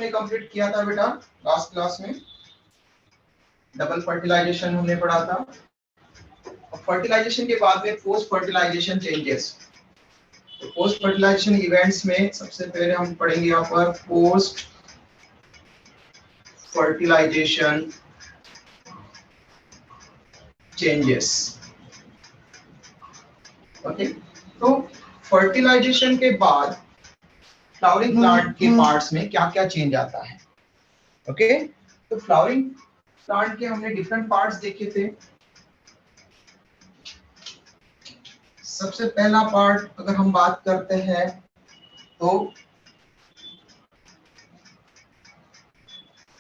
Complete किया था बेटा लास्ट क्लास में, डबल फर्टिलाइजेशन हमने पढ़ा था। फर्टिलाइजेशन के बाद में पोस्ट फर्टिलाइजेशन चेंजेस। तो पोस्ट फर्टिलाइजेशन इवेंट्स में सबसे पहले हम पढ़ेंगे यहाँ पर पोस्ट फर्टिलाइजेशन चेंजेस। ओके, तो फर्टिलाइजेशन के बाद फ्लावरिंग प्लांट के पार्ट्स में क्या क्या चेंज आता है। ओके, तो फ्लावरिंग प्लांट के हमने डिफरेंट पार्ट्स देखे थे। सबसे पहला पार्ट अगर हम बात करते हैं तो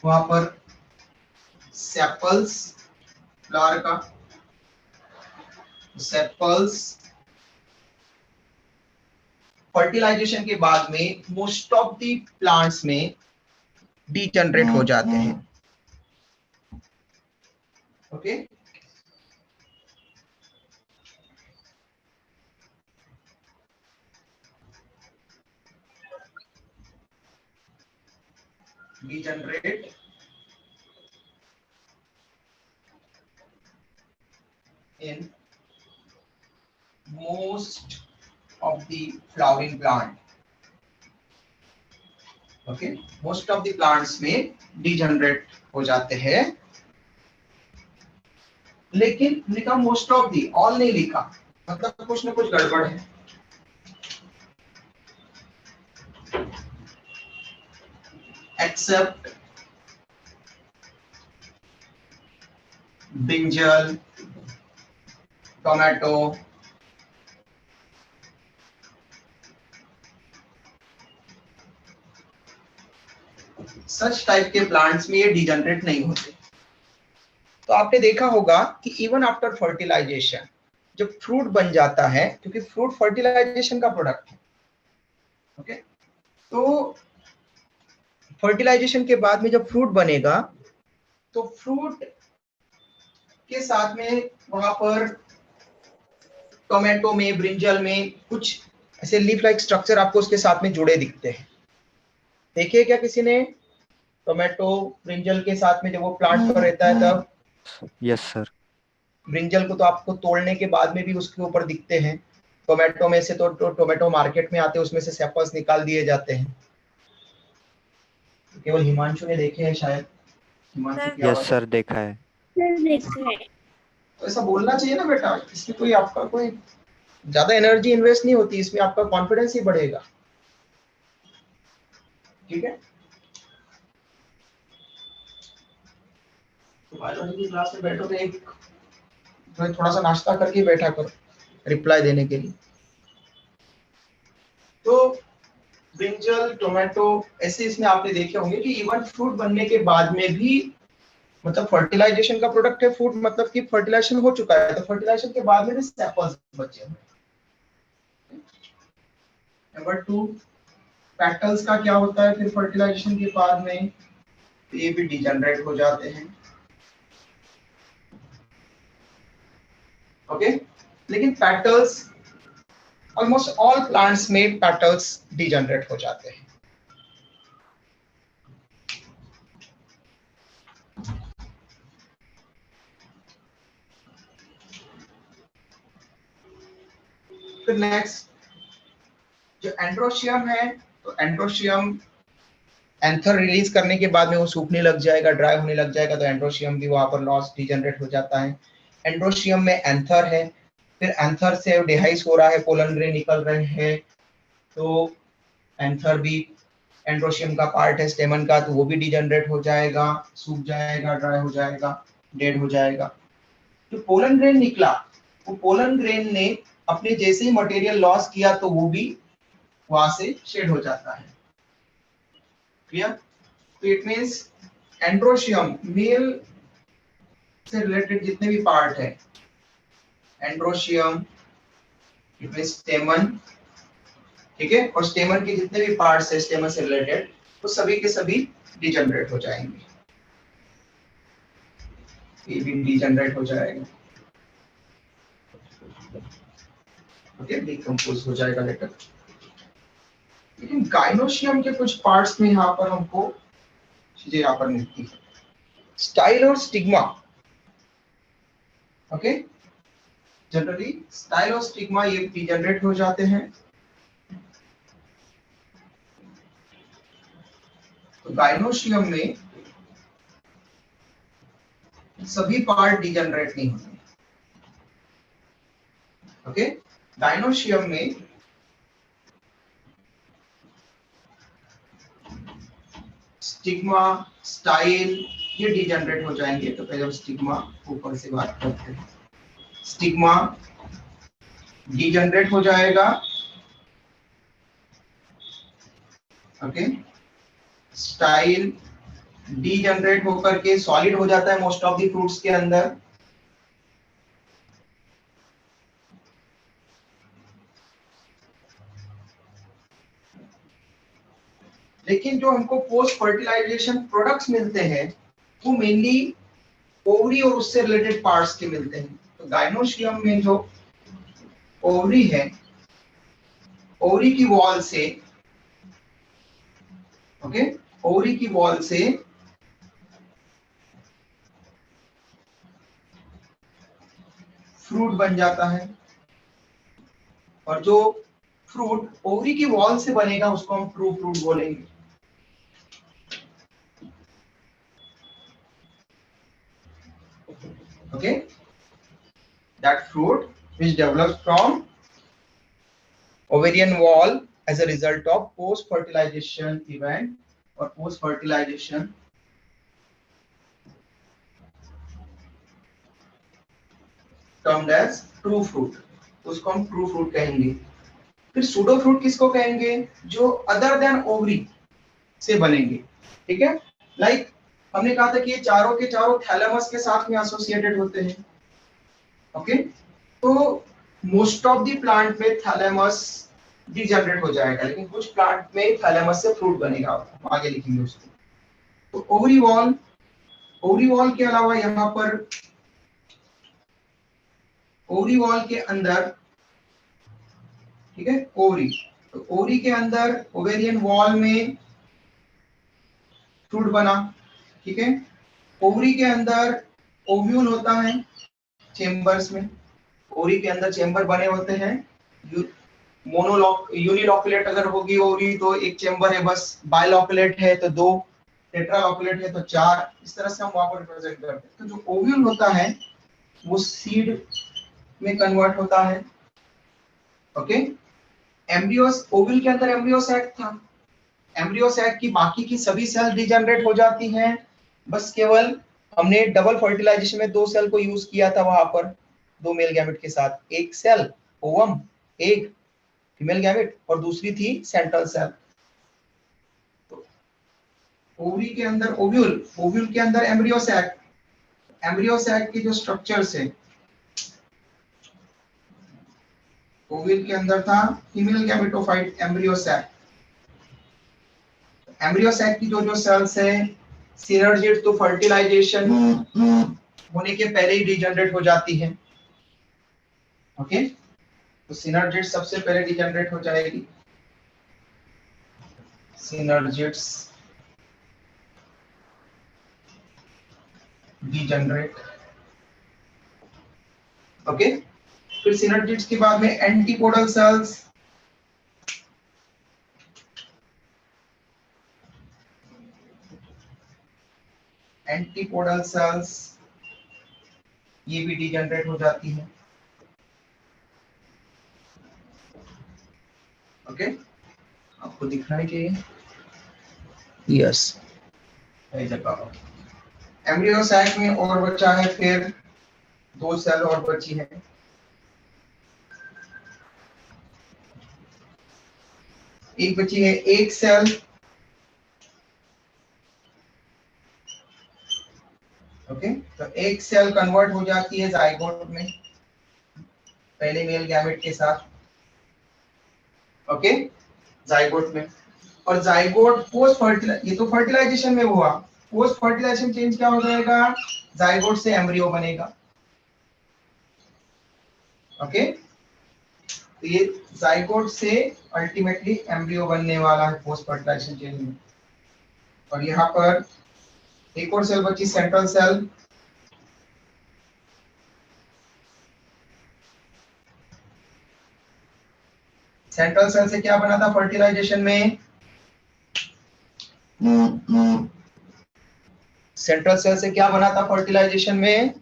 वहां पर सेपल्स, फ्लावर का सेपल्स फर्टिलाइजेशन के बाद में मोस्ट ऑफ द प्लांट्स में डीजनरेट हो जाते हैं। Okay, degenerate in most of the flowering plant. Okay, most of the plants में degenerate हो जाते हैं, लेकिन लिखा most of the, all नहीं लिखा, मतलब कुछ न कुछ गड़बड़ है। Except brinjal, tomato, such type के प्लांट्स में ये डिजनरेट नहीं होते। तो आपने देखा होगा कि इवन आफ्टर फर्टिलाइजेशन जब फ्रूट बन जाता है, क्योंकि फ्रूट फर्टिलाइजेशन का प्रोडक्ट है। ओके, तो फर्टिलाइजेशन के बाद में जब फ्रूट बनेगा तो फ्रूट के साथ में वहां पर टोमेटो में, ब्रिंजल में कुछ ऐसे लीफ लाइक स्ट्रक्चर आपको उसके साथ में जुड़े दिखते हैं। देखिए क्या किसी ने टोमेटो ब्रिंजल के साथ में जब वो प्लांट पर रहता है तब? Yes sir. ब्रिंजल को तो आपको तोड़ने के बाद में भी उसके ऊपर दिखते हैं। टोमेटो में से तो टोमेटो मार्केट में आते हैं, उसमें से सेपल्स निकाल दिए जाते हैं। तो केवल हिमांशु ने देखे हैं शायद। हिमांशु की यस आवाज सर, देखा है। तो ऐसा बोलना चाहिए ना बेटा, इसमें कोई आपका कोई ज्यादा एनर्जी इन्वेस्ट नहीं होती, इसमें आपका कॉन्फिडेंस ही बढ़ेगा। ठीक है, तो बायोलॉजी की क्लास में बैठो तो एक थोड़ा सा नाश्ता करके बैठा करो रिप्लाई देने के लिए। तो ब्रिंजल, टोमेटो ऐसे इसमें आपने देखे होंगे कि इवन फ्रूट बनने के बाद में भी, मतलब फर्टिलाइजेशन का प्रोडक्ट है फ्रूट, मतलब कि फर्टिलाइजेशन हो चुका है, तो फर्टिलाइजेशन के बाद में भी सेपल्स बचे हुए। नंबर 2, पेटल्स का क्या होता है फिर फर्टिलाइजेशन के बाद में? तो ये भी डिजनरेट हो जाते हैं। ओके, लेकिन पेटल्स ऑलमोस्ट ऑल प्लांट्स में पेटल्स डिजनरेट हो जाते हैं। फिर नेक्स्ट जो एंड्रोशियम है, तो एंड्रोशियम एंथर रिलीज करने के बाद में वो सूखने लग जाएगा, ड्राई होने लग जाएगा, तो एंड्रोशियम भी वहां पर लॉस डिजनरेट हो जाता है। एंड्रोशियम में एंथर है, फिर एंथर से डिहाइस हो रहा है, पोलन ग्रेन निकल रहे हैं, तो एंथर भी एंड्रोशियम का पार्ट है स्टेमन का, तो वो भी डिजनरेट हो जाएगा, सूख जाएगा, ड्राई हो जाएगा, डेड हो जाएगा। जो पोलन ग्रेन निकला, वो पोलन ग्रेन ने अपने जैसे ही मटेरियल लॉस किया तो वो भी वहां से शेड हो जाता है। क्लियर? तो इट मींस एंड्रोशियम मेल से रिलेटेड जितने भी पार्ट है, एंड्रोशियम, इट मींस स्टेमन, ठीक है, और स्टेमन के जितने भी पार्ट्स है स्टेमन से रिलेटेड, वो सभी के सभी डिजनरेट हो जाएंगे। ये भी डिजनरेट हो जाएगा, ओके, डिकम्पोज हो जाएगा लेटर। लेकिन गाइनोशियम के कुछ पार्ट्स में यहाँ पर हमको चीजें यहाँ पर मिलती है। स्टाइल और स्टिग्मा, ओके, जनरली स्टाइल और स्टिग्मा ये डिजेनरेट हो जाते हैं। तो गाइनोशियम में सभी पार्ट डिजेनरेट नहीं होते, ओके। गाइनोशियम में स्टिग्मा, स्टाइल ये डिजेनरेट हो जाएंगे। तो पहले हम स्टिग्मा ऊपर से बात करते हैं। स्टिग्मा डिजेनरेट हो जाएगा, ओके। स्टाइल डिजेनरेट होकर के सॉलिड हो जाता है मोस्ट ऑफ द फ्रूट्स के अंदर। लेकिन जो हमको पोस्ट फर्टिलाइजेशन प्रोडक्ट्स मिलते हैं वो मेनली ओवरी और उससे रिलेटेड पार्ट्स के मिलते हैं। तो गाइनोशियम में जो ओवरी है, ओवरी की वॉल से, ओके, ओवरी की वॉल से फ्रूट बन जाता है, और जो फ्रूट ओवरी की वॉल से बनेगा उसको हम ट्रू फ्रूट बोलेंगे। Okay, that fruit which develops from ovarian wall as a result of post fertilization event or post fertilization termed as true fruit, उसको हम ट्रू फ्रूट कहेंगे। फिर सूडो फ्रूट किसको कहेंगे? जो अदर देन ओवरी से बनेंगे, ठीक है। लाइक हमने कहा था कि ये चारों के चारों थैलेमस के साथ में एसोसिएटेड होते हैं, ओके। तो मोस्ट ऑफ द प्लांट में थैलेमस डिजेनरेट हो जाएगा, लेकिन कुछ प्लांट में थैलेमस से फ्रूट बनेगा, हम आगे लिखेंगे उसको। तो ओवरी वॉल के अलावा यहाँ पर ओवरी वॉल के अंदर, ठीक है, ओवरी, तो ओवरी के अंदर ओवेरियन वॉल में फ्रूट बना, ठीक है। ओवरी के अंदर ओव्यूल होता है चेम्बर्स में, ओवरी के अंदर चेम्बर बने होते हैं। यूनिलॉकुलेट अगर होगी ओवरी तो एक चेम्बर है बस, बाइलॉकुलेट है तो दो, टेट्रालॉकुलेट है तो चार, इस तरह से हम वहां पर रिप्रेजेंट करते हैं। तो जो ओव्यूल होता है वो सीड में कन्वर्ट होता है, ओके। एम्ब्रियोस, ओव्यूल के अंदर एम्ब्रियो सैक था, एम्ब्रियो सैक की बाकी की सभी सेल डिजेनरेट हो जाती हैं, बस केवल हमने डबल फर्टिलाइजेशन में दो सेल को यूज किया था वहां पर, दो मेल गैमेट के साथ, एक सेल ओवम, एक फीमेल गैमेट, और दूसरी थी सेंट्रल सेल। तो ओवरी के अंदर ओव्यूल, ओव्यूल के अंदर एम्ब्रियो सैक, एम्ब्रियो सैक के जो स्ट्रक्चर्स है, ओव्यूल के अंदर था female gametophyte embryo sac, embryo sac की जो जो सेल्स है सिनर्जिड तो फर्टिलाइजेशन होने के पहले ही डिजेनरेट हो जाती है, ओके। तो सिनर्जिड सबसे पहले डिजेनरेट हो जाएगी, सिनर्जिड्स डिजेनरेट, ओके। फिर सिनर्जिड्स के बाद में एंटीपोडल सेल्स, एंटीपोडल सेल्स ये भी डिजेनरेट हो जाती है, ओके। आपको दिखना ही चाहिए, यस, एम्ब्रियो सैक में और बचा है फिर दो सेल और बची है, एक बची है एक सेल, ओके। तो एक सेल कन्वर्ट हो जाती है जाइगोट में पहले मेल गैमेट के साथ, ओके, जाइगोट में। और जाइगोट पोस्ट फर्टिलाइज, ये तो फर्टिलाइजेशन में हुआ, पोस्ट फर्टिलाइजेशन चेंज क्या हो जाएगा? जाइगोट से एम्ब्रियो बनेगा, ओके। तो ये जाइगोट से अल्टीमेटली एम्ब्रियो बनने वाला है पोस्ट फर्टिलाइजेशन चेंज में। और यहाँ पर एक और सेल बची सेंट्रल सेल। सेंट्रल सेल से क्या बना था फर्टिलाइजेशन में? सेंट्रल सेल से क्या बना था फर्टिलाइजेशन में?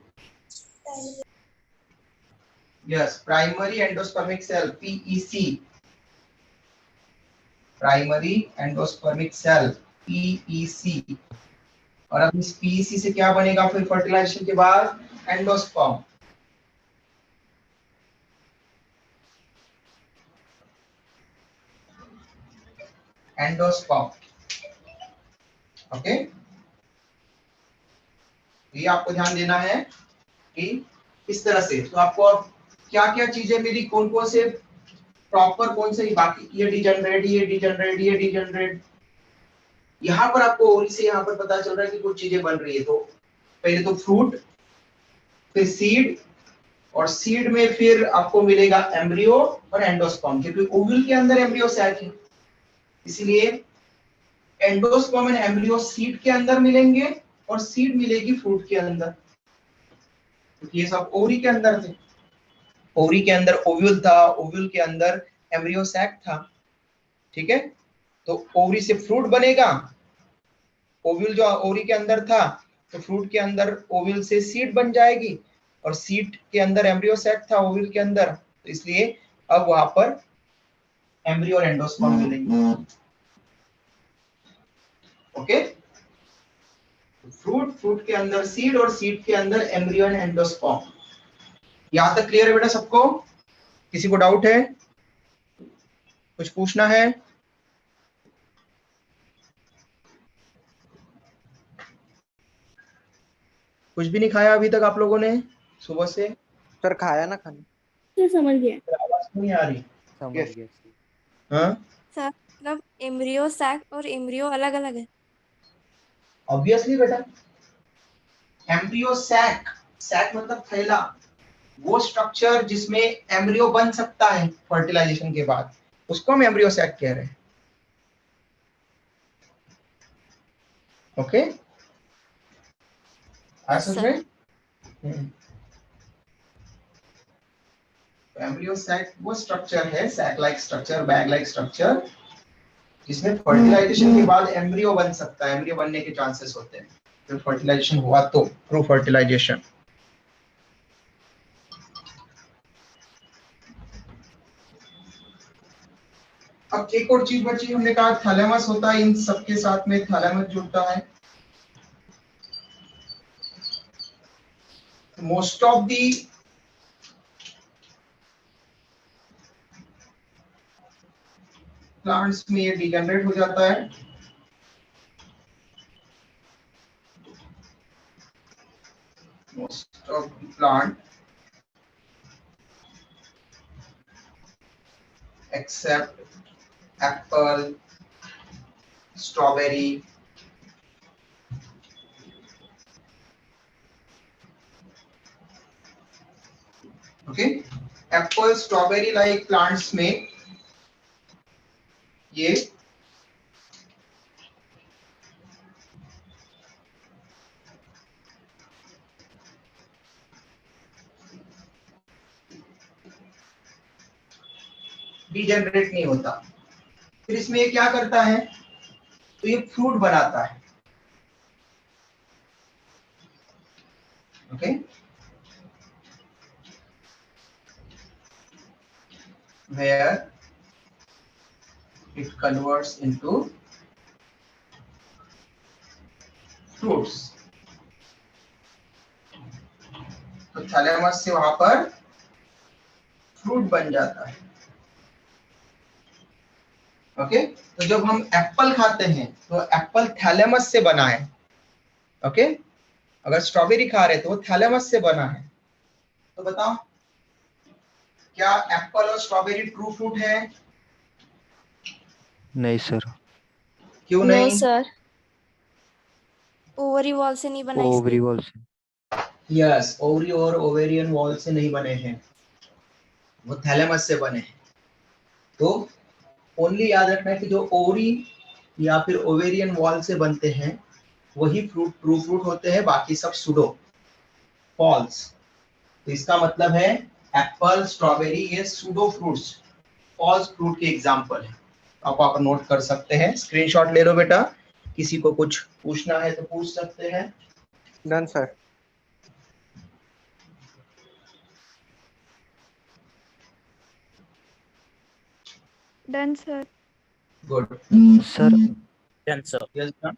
Yes, primary endospermic cell, PEC. Primary endospermic cell, PEC. और अब इस पीईसी से क्या बनेगा फिर फर्टिलाइजेशन के बाद? एंडोस्पर्म। एंडोस्पर्म। ओके, ये आपको ध्यान देना है कि इस तरह से। तो आपको अब क्या क्या चीजें मिली, कौन कौन से प्रॉपर, कौन से बाकी, ये डिजनरेट, ये डिजनरेट, ये डिजनरेट। यहाँ पर आपको ओरी से यहाँ पर पता चल रहा है कि कुछ चीजें बन रही है। तो पहले तो फ्रूट, फिर सीड, और सीड में फिर आपको मिलेगा एम्ब्रियो और एंडोस्पर्म, क्योंकि ओव्यूल के अंदर एम्ब्रियो सैक है, इसलिए एंडोस्पर्म एंड एम्ब्रियो सीड के अंदर मिलेंगे और सीड मिलेगी फ्रूट के अंदर, क्योंकि ये सब ओवरी के अंदर थे। ओवरी के अंदर ओव्यूल था, ओव्यूल के अंदर एम्ब्रियो सैक था। ठीक है, तो ओवरी से फ्रूट बनेगा, ओव्यूल जो ओवरी के अंदर था, तो फ्रूट के अंदर ओव्यूल से सीड बन जाएगी, और सीड के अंदर एम्ब्रियो सैक था ओव्यूल के अंदर, तो इसलिए अब वहां पर एम्ब्रियो और एंडोस्पर्म मिलेंगे। ओके, फ्रूट, फ्रूट के अंदर सीड, और सीड के अंदर एम्ब्रियो एंड एंडोस्पर्म। यहां तक क्लियर है बेटा सबको? किसी को डाउट है, कुछ पूछना है? कुछ भी नहीं खाया अभी तक आप लोगों ने सुबह से? सर खाया ना खाना। सर समझ गया। आवाज नहीं आ रही? समझ गया सर। हाँ, सर मतलब एम्ब्रियो सैक और एम्ब्रियो अलग अलग है? ऑब्वियसली बेटा। एम्ब्रियो सैक, सैक मतलब थैला, वो स्ट्रक्चर जिसमें एम्ब्रियो बन सकता है फर्टिलाइजेशन के बाद, उसको हम एम्ब्रियो सैक कह रहे हैं। ओके, आ समझ में? एम्ब्रियो सैक वो स्ट्रक्चर है, sac like structure, bag like structure, जिसमें फर्टिलाइजेशन के बाद एम्ब्रियो बन सकता है, एम्ब्रियो बनने के चांसेस होते हैं जब फर्टिलाइजेशन हुआ तो, थ्रू फर्टिलाइजेशन। अब एक और चीज बची, हमने कहा थैलेमस होता है, इन सबके साथ में थैलेमस जुड़ता है। मोस्ट ऑफ दी प्लांट्स में ये डिजेनरेट हो जाता है। Most of the plant except apple, strawberry, okay, apple strawberry like plants में ये डिजेनरेट नहीं होता। फिर इसमें ये क्या करता है, तो ये फ्रूट बनाता है। Okay, where it converts into fruits। तो थैलेमस से वहां पर फ्रूट बन जाता है। ओके, तो जब हम एप्पल खाते हैं तो एप्पल थैलेमस से बना है। ओके, अगर स्ट्रॉबेरी खा रहे तो वो थैलेमस से बना है। तो बताओ, क्या एप्पल और स्ट्रॉबेरी ट्रू फ्रूट है? नहीं सर। क्यों नो नहीं? सर, ओवरी वॉल से नहीं बना ओवरी इसलिए। वॉल से। यस, ओवरी और ओवेरियन वॉल से नहीं बने हैं, वो थैलेमस से बने हैं। तो ओनली याद रखना है कि जो ओवरी या फिर ओवेरियन वॉल से बनते हैं वही फ्रूट ट्रू फ्रूट होते हैं, बाकी सब सुडो फॉल्स। तो इसका मतलब है एप्पल स्ट्रॉबेरी ये सूडो फ्रूट्स, फॉल्स फ्रूट के एग्जांपल है। आप नोट कर सकते हैं, स्क्रीनशॉट ले लो बेटा। किसी को कुछ पूछना है तो पूछ सकते हैं। Done sir. Done sir. Good. Sir done sir. Yes बेटा।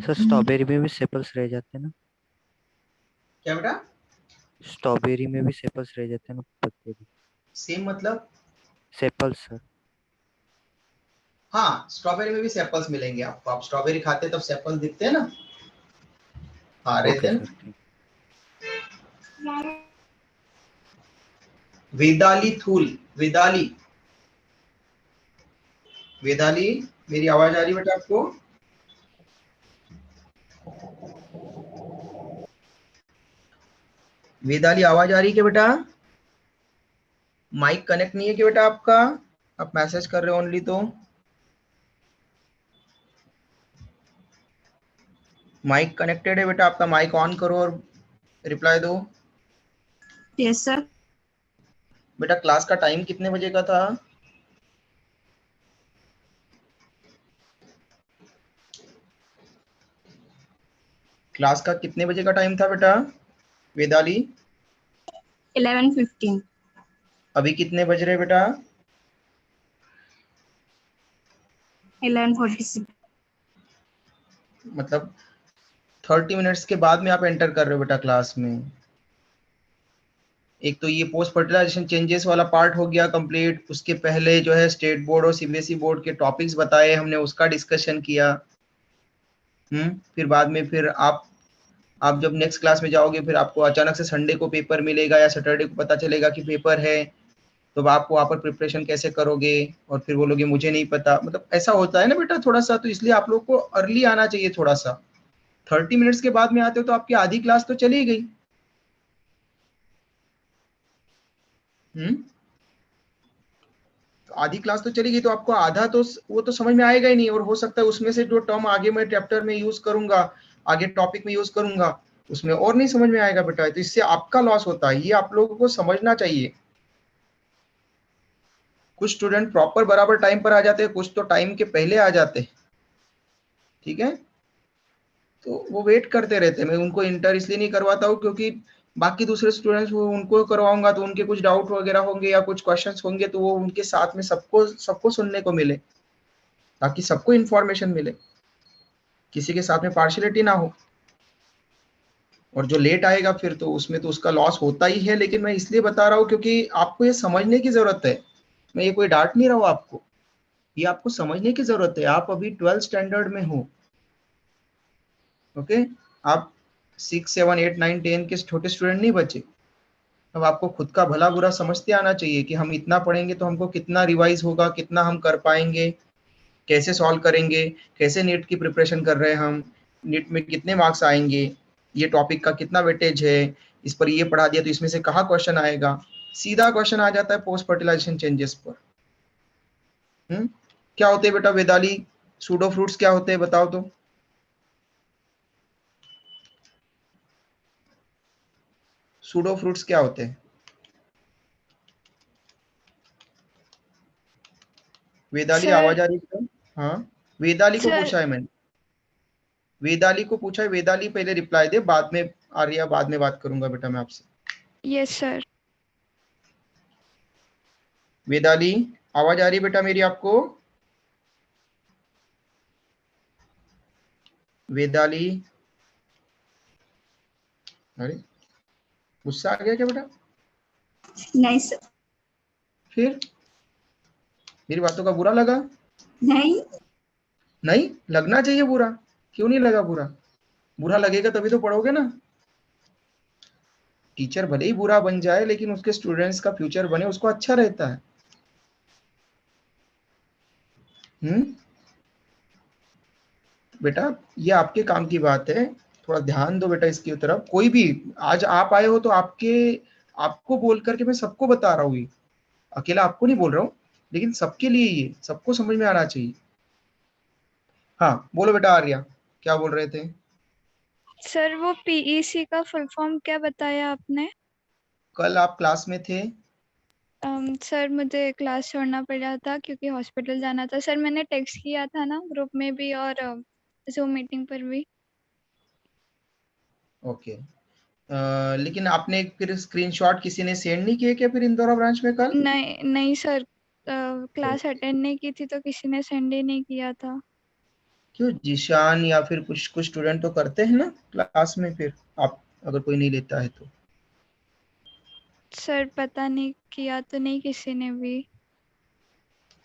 सर स्ट्रॉबेरी में भी सेपल्स रह जाते हैं ना? क्या बेटा? स्ट्रॉबेरी में भी सेपल्स रह जाते हैं ना, पत्ते भी? सेम मतलब? Sepals sir. हाँ, स्ट्रॉबेरी में भी सेपल्स मिलेंगे आपको। आप स्ट्रॉबेरी खाते हैं तब सेपल्स दिखते हैं ना। हाँ, रहते ओके हैं सर, ना। थैंक वेदाली थूल, वेदाली, वेदाली, मेरी आवाज आ रही बेटा आपको? वेदाली आवाज आ रही है क्या बेटा? माइक कनेक्ट नहीं है क्या बेटा आपका? आप मैसेज कर रहे हो ओनली तो। माइक कनेक्टेड है बेटा आपका, माइक ऑन करो और रिप्लाई दो। Yes sir. बेटा क्लास का टाइम कितने बजे का था? क्लास का कितने बजे का टाइम था बेटा वेदाली? 11:15। अभी कितने बज रहे बेटा? 11:46। मतलब 30 मिनट्स के बाद में आप एंटर कर रहे हो बेटा क्लास में। एक तो ये पोस्ट फर्टिलाइजेशन चेंजेस वाला पार्ट हो गया कंप्लीट, उसके पहले जो है स्टेट बोर्ड और सीबीएसई बोर्ड के टॉपिक्स बताए हमने, उसका डिस्कशन किया। फिर बाद में फिर आप जब नेक्स्ट क्लास में जाओगे फिर आपको अचानक से संडे को पेपर मिलेगा या सैटरडे को पता चलेगा कि पेपर है, तो आप वहाँ पर प्रिपरेशन कैसे करोगे और फिर बोलोगे मुझे नहीं पता। मतलब ऐसा होता है ना बेटा थोड़ा सा, तो इसलिए आप लोग को अर्ली आना चाहिए थोड़ा सा। 30 मिनट्स के बाद में आते हो तो आपकी आधी क्लास तो चली गई। तो आधी क्लास तो चली गई, तो आपको आधा तो वो तो समझ में आएगा ही नहीं, और हो सकता है उसमें से जो टर्म आगे मैं चैप्टर में यूज करूंगा, आगे टॉपिक में यूज करूंगा, उसमें और नहीं समझ में आएगा बेटा। तो इससे आपका लॉस होता है, ये आप लोगों को समझना चाहिए। कुछ स्टूडेंट प्रॉपर बराबर टाइम पर आ जाते हैं, कुछ तो टाइम के पहले आ जाते हैं, ठीक है। तो वो वेट करते रहते हैं। मैं उनको इंटर इसलिए नहीं करवाता हूँ क्योंकि बाकी दूसरे स्टूडेंट्स वो उनको करवाऊंगा तो उनके कुछ डाउट वगैरह होंगे या कुछ क्वेश्चंस होंगे, तो वो उनके साथ में सबको सबको सुनने को मिले, ताकि सबको इन्फॉर्मेशन मिले, किसी के साथ में पार्शियलिटी ना हो। और जो लेट आएगा फिर तो उसमें तो उसका लॉस होता ही है। लेकिन मैं इसलिए बता रहा हूँ क्योंकि आपको ये समझने की जरूरत है। मैं ये कोई डांट नहीं रहा हूँ आपको, ये आपको समझने की जरूरत है। आप अभी 12th स्टैंडर्ड में हो, ओके। आप 6, 7, 8, 9, 10 के छोटे स्टूडेंट नहीं बचे। अब आपको खुद का भला बुरा समझते आना चाहिए कि हम इतना पढ़ेंगे तो हमको कितना रिवाइज होगा, कितना हम कर पाएंगे, कैसे सॉल्व करेंगे, कैसे नीट की प्रिपरेशन कर रहे हैं हम, नीट में कितने मार्क्स आएंगे, ये टॉपिक का कितना वेटेज है, इस पर ये पढ़ा दिया तो इसमें से कहाँ क्वेश्चन आएगा। सीधा क्वेश्चन आ जाता है पोस्ट फर्टिलाइजेशन चेंजेस पर। क्या होते हैं बेटा वेदाली सूडो फ्रूट्स, क्या होते हैं बताओ तो। सूडो फ्रूट्स क्या होते हैं? वेदाली सर आवाज आ रही है? हाँ, वेदाली को सर पूछा है मैंने, वेदाली को पूछा है। वेदाली पहले रिप्लाई दे, बाद में आर्या, बाद में बात करूंगा बेटा मैं आपसे। Yes sir. वेदाली आवाज आ रही है बेटा मेरी आपको? वेदाली, अरे गुस्सा आ गया क्या बेटा? नहीं सर। फिर मेरी बातों का बुरा लगा? नहीं। नहीं लगना चाहिए बुरा। क्यों नहीं लगा बुरा? बुरा लगेगा तभी तो पढ़ोगे ना। टीचर भले ही बुरा बन जाए लेकिन उसके स्टूडेंट्स का फ्यूचर बने, उसको अच्छा रहता है। बेटा ये आपके काम की बात है, थोड़ा ध्यान दो बेटा इसकी तरफ। कोई भी आज आप आए हो तो आपको बोल करके मैं सबको बता रहा हूँ, ये अकेला आपको नहीं बोल रहा हूँ, लेकिन सबके लिए ये सबको समझ में आना चाहिए। हाँ बोलो बेटा आर्या, क्या बोल रहे थे? सर वो पीईसी का फुल फॉर्म क्या बताया आपने? कल आप क्लास में थे? सर मुझे क्लास छोड़ना पड़ा था क्योंकि हॉस्पिटल जाना था। सर मैंने टेक्स्ट किया था ना ग्रुप में भी और जूम मीटिंग पर भी। ओके। लेकिन आपने फिर स्क्रीनशॉट किसी ने सेंड नहीं किए क्या फिर इंदौरा ब्रांच में कल? नहीं नहीं सर, क्लास अटेंड नहीं की थी तो किसी ने सेंड ही नहीं किया था। क्यों, जिशान या फिर कुछ कुछ स्टूडेंट तो करते हैं ना क्लास में, फिर आप अगर कोई नहीं लेता है तो। सर पता नहीं, किया तो नहीं किसी ने भी।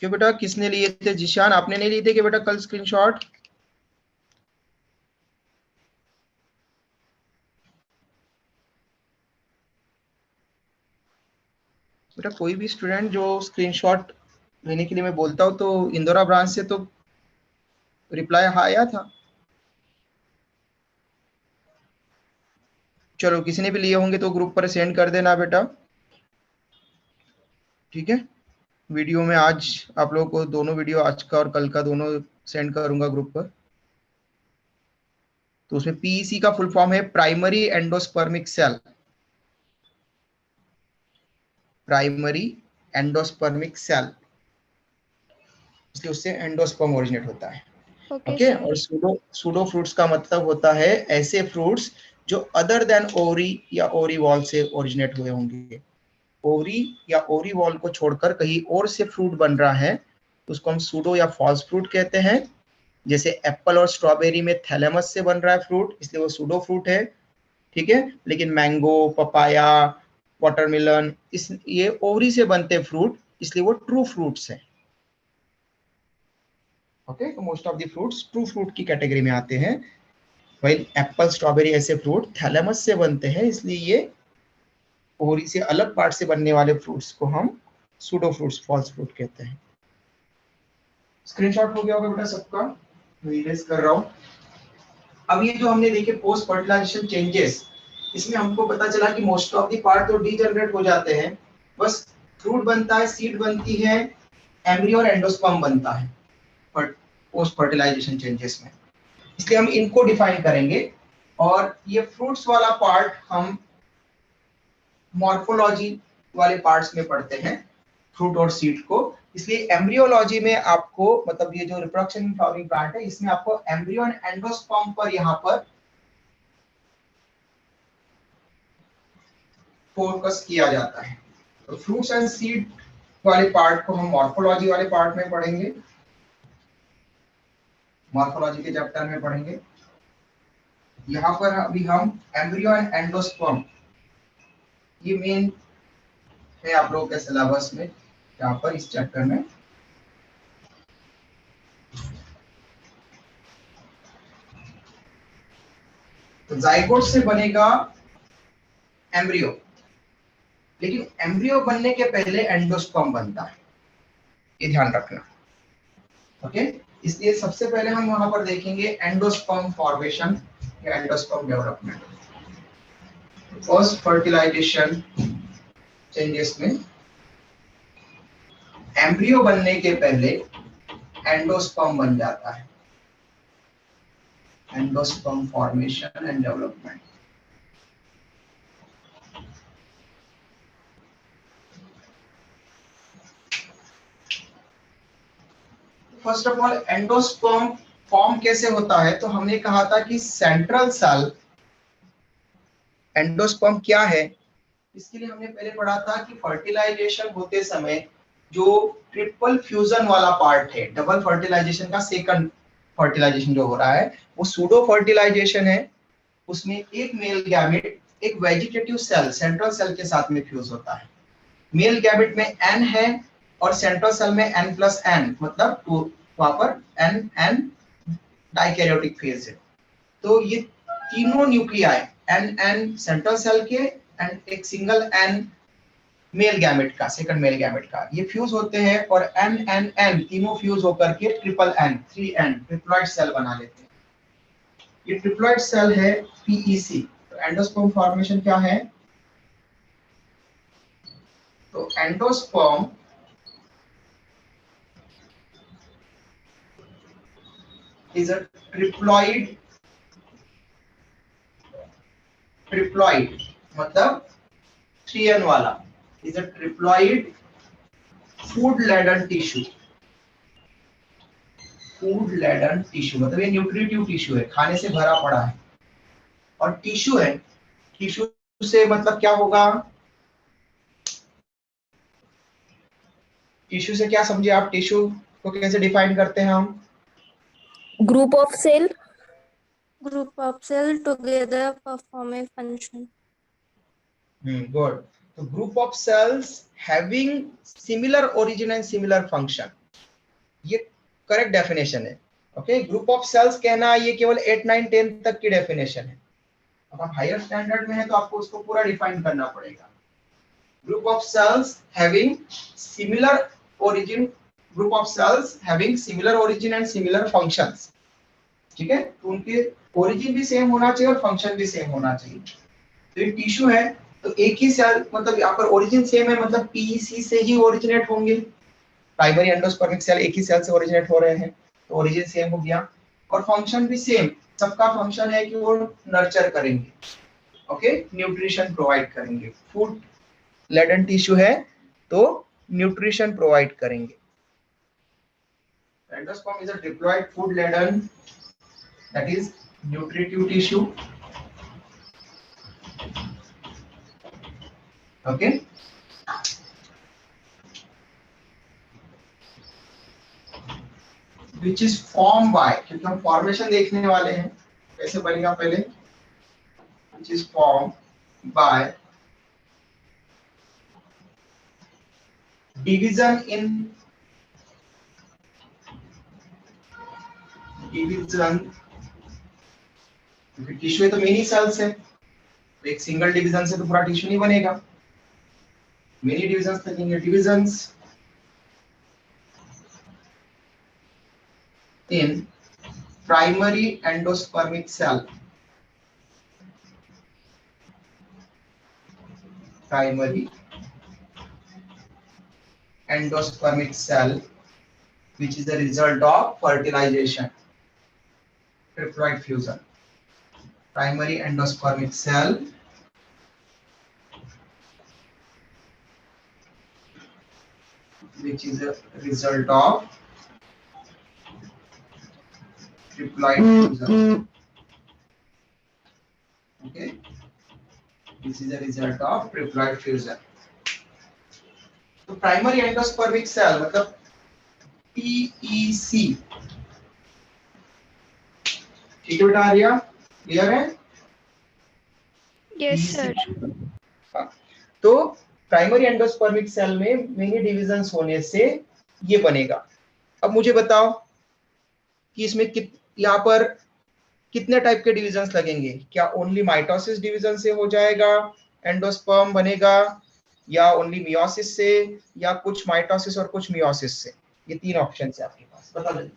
क्यों बेटा, किसने लिए थे? जिशान आपने नहीं लिए थे कि बेटा कल स्क्रीनशॉट? बेटा कोई भी स्टूडेंट जो स्क्रीनशॉट लेने के लिए मैं बोलता हूँ तो इंदौरा ब्रांच से तो रिप्लाई आया था। चलो किसी ने भी लिए होंगे तो ग्रुप पर सेंड कर देना बेटा, ठीक है। वीडियो में आज आप लोगों को दोनों वीडियो, आज का और कल का, दोनों सेंड करूंगा ग्रुप पर। तो उसमें पीईसी का फुल फॉर्म है primary endospermic cell. Primary endospermic cell, इसलिए उससे एंडोस्पर्म ओरिजिनेट होता है। Okay okay. सर। और सूडो सूडो फ्रूट्स का मतलब होता है ऐसे फ्रूट्स जो अदर देन ओवरी या ओरीवॉल से ओरिजिनेट हुए होंगे। ओवरी या ओरीवॉल को छोड़कर कहीं और से फ्रूट बन रहा है तो उसको हम सूडो या फॉल्स फ्रूट कहते हैं। जैसे एप्पल और स्ट्रॉबेरी में थैलेमस से बन रहा है फ्रूट, इसलिए वो सूडो फ्रूट है, ठीक है। लेकिन मैंगो, पपाया, वाटरमेलन, इस ये ओवरी से बनते फ्रूट, इसलिए वो ट्रू फ्रूट्स हैं। ओके। तो most of the fruits true fruit की कैटेगरी में आते हैं। वही एप्पल, स्ट्रॉबेरी ऐसे फ्रूट थैलेमस से बनते हैं, इसलिए ये ओवरी से अलग पार्ट से बनने वाले फ्रूट्स को हम सूडो फ्रूट्स, फॉल्स फ्रूट कहते हैं। स्क्रीनशॉट हो गया होगा बेटा सबका, मैं इरेज कर रहा हूँ। अब ये जो हमने देखे पोस्ट फर्टिलाइजेशन चेंजेस, इसमें हमको पता चला कि मोस्ट ऑफ द पार्ट तो डीजनरेट हो जाते हैं, बस फ्रूट बनता है, सीड बनती है, एम्ब्रियो और एंडोस्पर्म बनता है पोस्ट फर्टिलाइजेशन चेंजेस में। इसलिए हम इनको डिफाइन करेंगे। और ये फ्रूट्स वाला पार्ट हम मॉर्फोलॉजी वाले पार्ट्स में पढ़ते हैं, फ्रूट और सीड को। इसलिए एम्ब्रियोलॉजी में आपको, मतलब ये जो रिप्रोडक्शन फ्लावरिंग प्लांट है, इसमें आपको एम्ब्रियो एंड एंडोस्पर्म पर यहाँ पर फोकस किया जाता है। तो फ्रूट्स एंड सीड वाले पार्ट को हम मॉर्फोलॉजी वाले पार्ट में पढ़ेंगे, मॉर्फोलॉजी के चैप्टर में पढ़ेंगे। यहाँ पर अभी हम एम्ब्रियो एंड एंडोस्पर्म, ये मेन है आप लोगों के सिलेबस में, यहाँ पर इस चैप्टर में। तो जाइगोट से बनेगा एम्ब्रियो, लेकिन एम्ब्रियो बनने के पहले एंडोस्पर्म बनता है, ये ध्यान रखना। ओके। इसलिए सबसे पहले हम वहां पर देखेंगे एंडोस्पर्म फॉर्मेशन या endosperm development. First fertilisation changes में एम्ब्रियो बनने के पहले एंडोस्पर्म बन जाता है, endosperm formation and development. First of all endosperm form कैसे होता है, तो हमने कहा था कि सेंट्रल सेल, एंडोस्पर्म क्या है, इसके लिए हमने पहले पढ़ा था कि फर्टिलाइजेशन होते समय जो ट्रिपल फ्यूजन वाला पार्ट है, डबल फर्टिलाइजेशन का सेकंड फर्टिलाइजेशन जो हो रहा है, वो सूडो फर्टिलाइजेशन है। उसमें एक मेल गैमेट एक वेजिटेटिव सेल, सेंट्रल सेल के साथ में फ्यूज होता है। मेल गैमेट में एन है और सेंट्रल सेल में एन प्लस एन, मतलब वहां पर एन एन डाइकैरियोटिक फेज है। तो ये तीनों nuclei, N N central cell के एंड एक सिंगल एन मेल गैमेट का, सेकंड मेल गैमेट का, ये फ्यूज होते हैं और एन एन एन तीनों फ्यूज होकर के triple N, 3N triploid cell बना लेते हैं। ये ट्रिप्लॉइड सेल है पीईसी। तो एंडोस्पर्म फॉर्मेशन क्या है, तो endosperm is a triploid triploid मतलब 3N वाला is a triploid food laden tissue. Food laden tissue मतलब ये न्यूट्रिटिव टिश्यू है, खाने से भरा पड़ा है और टिश्यू है। टिश्यू से मतलब क्या होगा, टिश्यू से क्या समझे आप? टिश्यू को कैसे डिफाइन करते हैं हम? Group of cell. Group of cell together perform a function. Good. तो group of cells having similar origin and similar function, ये करेक्ट डेफिनेशन है। ओके, ग्रुप ऑफ सेल्स कहना ये केवल 8, 9, 10 तक की डेफिनेशन है। अब आप हायर स्टैंडर्ड में है तो आपको उसको पूरा डिफाइन करना पड़ेगा। Group of cells having similar origin, group of cells having similar origin and similar functions. ठीक है, तो उनके ओरिजिन भी सेम होना चाहिए और फंक्शन भी सेम होना चाहिए। तो ये टिश्यू है तो एक ही सेल, मतलब यहाँ पर ओरिजिन सेम है, मतलब पीईसी से ही ओरिजिनेट होंगे। प्राइमरी एंडोस्पर्मिक सेल एक ही सेल से ओरिजिनेट हो रहे हैं तो ओरिजिन सेम हो गया और फंक्शन भी सेम। सबका फंक्शन है कि वो नर्चर करेंगे, ओके, न्यूट्रिशन प्रोवाइड करेंगे। फूड लेडन टिश्यू है तो न्यूट्रिशन प्रोवाइड करेंगे। Endosperm is a diploid food laden that is nutritive tissue. Okay, which is formed by, क्योंकि हम फॉर्मेशन देखने वाले हैं कैसे बनेगा पहले, which is formed by division क्योंकि टिश्यू है तो मेनी सेल्स है, तो एक सिंगल डिवीजन से तो पूरा टिश्यू नहीं बनेगा, मेनी डिविजन्स लगेंगे। Divisions in primary endospermic cell, primary endospermic cell which is the result of fertilization, triploid fusion। primary endospermic cell which is a result of triploid fusion, okay, this is a result of triploid fusion। तो primary endospermic cell मतलब PEC, ठीक है बेटा, Arya clear है? Yes sir. तो primary endospermic cell में many divisions होने से ये बनेगा। अब मुझे बताओ कि इसमें यहाँ पर कितने टाइप के डिविजन्स लगेंगे? क्या ओनली माइटोसिस डिवीजन से हो जाएगा, एंडोस्पर्म बनेगा, या ओनली मियोसिस से, या कुछ माइटोसिस और कुछ मियोसिस से? ये 3 ऑप्शन है आपके पास, बता दीजिए।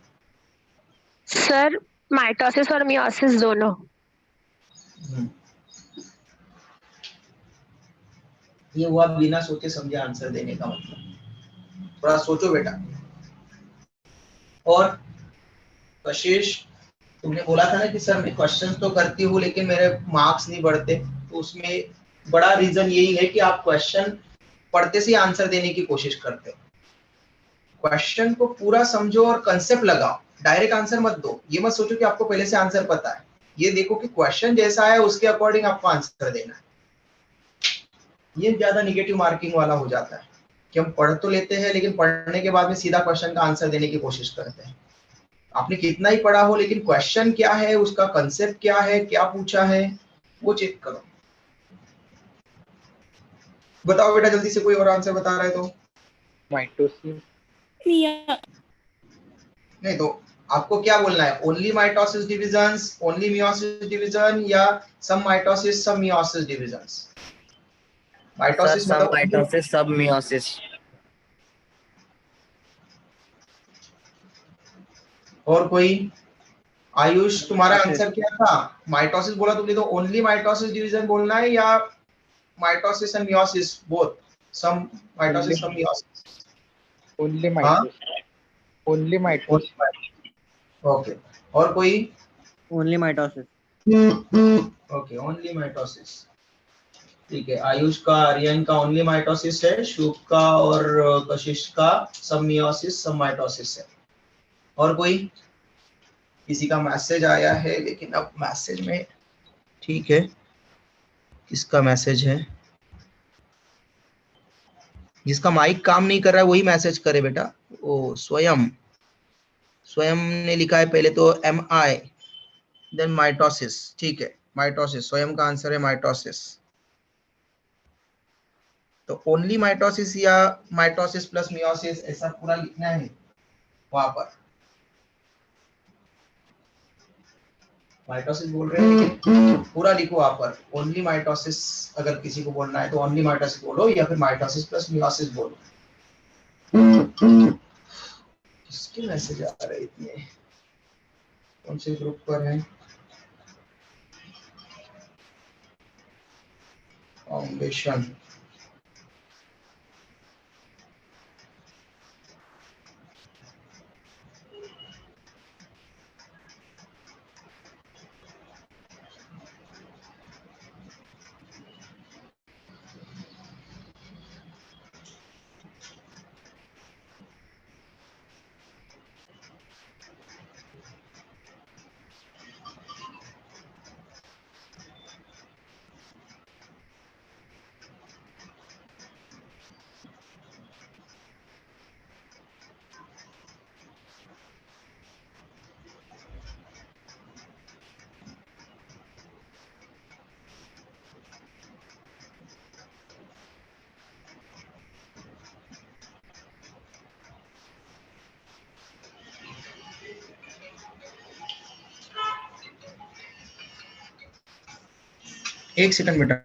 सर माइटोसिस और मियोसिस दोनों। ये हुआ बिना सोचे समझे आंसर देने का मतलब, थोड़ा सोचो बेटा। और कशिश, तुमने बोला था ना कि सर मैं क्वेश्चंस तो करती हूँ लेकिन मेरे मार्क्स नहीं बढ़ते, तो उसमें बड़ा रीजन यही है कि आप क्वेश्चन पढ़ते से आंसर देने की कोशिश करते हो। क्वेश्चन को पूरा समझो और कंसेप्ट लगाओ, डायरेक्ट आंसर मत दो। ये मत सोचो कि आपको पहले से आंसर पता है, ये देखो कि क्वेश्चन जैसा है उसके अकॉर्डिंग आपको आंसर देना है। ये ज्यादा निगेटिव मार्किंग वाला हो जाता है कि हम पढ़ तो लेते हैं लेकिन पढ़ने के बाद में सीधा क्वेश्चन का आंसर देने की कोशिश करते हैं। आपने कितना ही पढ़ा हो लेकिन क्वेश्चन क्या है, उसका कंसेप्ट क्या है, क्या पूछा है, वो चेक करो। बताओ बेटा जल्दी से, कोई और आंसर बता रहा है तो? माइटोसिस। नहीं तो आपको क्या बोलना है? Only mitosis divisions, only meiosis division, या सम mitosis some meiosis divisions? Mitosis मतलब माइटोसिस सब मियोसिस। और कोई? आयुष तुम्हारा आंसर क्या था? माइटोसिस बोला तुमने, तो ओनली माइटोसिस डिवीजन बोलना है या mitosis and meiosis both? Some mitosis some meiosis? Only mitosis. Only mitosis. Okay, और कोई? Only mitosis. Okay, only mitosis. ठीक है, आयुष का, आर्यन का ओनली माइटोसिस है, शुभ का और कशिश का सब मियोसिस सब माइटोसिस है। और कोई? किसी का मैसेज आया है लेकिन अब मैसेज में, ठीक है, किसका मैसेज है? जिसका माइक काम नहीं कर रहा है वही मैसेज करे बेटा। ओ स्वयं, स्वयं ने लिखा है पहले तो MI देन माइटोसिस। ठीक है, माइटोसिस, स्वयं का आंसर है माइटोसिस। तो ओनली माइटोसिस या माइटोसिस प्लस मियोसिस ऐसा पूरा लिखना है वहां पर। माइटोसिस बोल रहे हैं लेकिन पूरा लिखो वहां पर। ओनली माइटोसिस अगर किसी को बोलना है तो ओनली माइटोसिस बोलो या फिर माइटोसिस प्लस मियोसिस बोलो। किसके मैसेज आ रहे इतने? कौन से ग्रुप पर है? फाउंडेशन। एक सेकंड बेटा।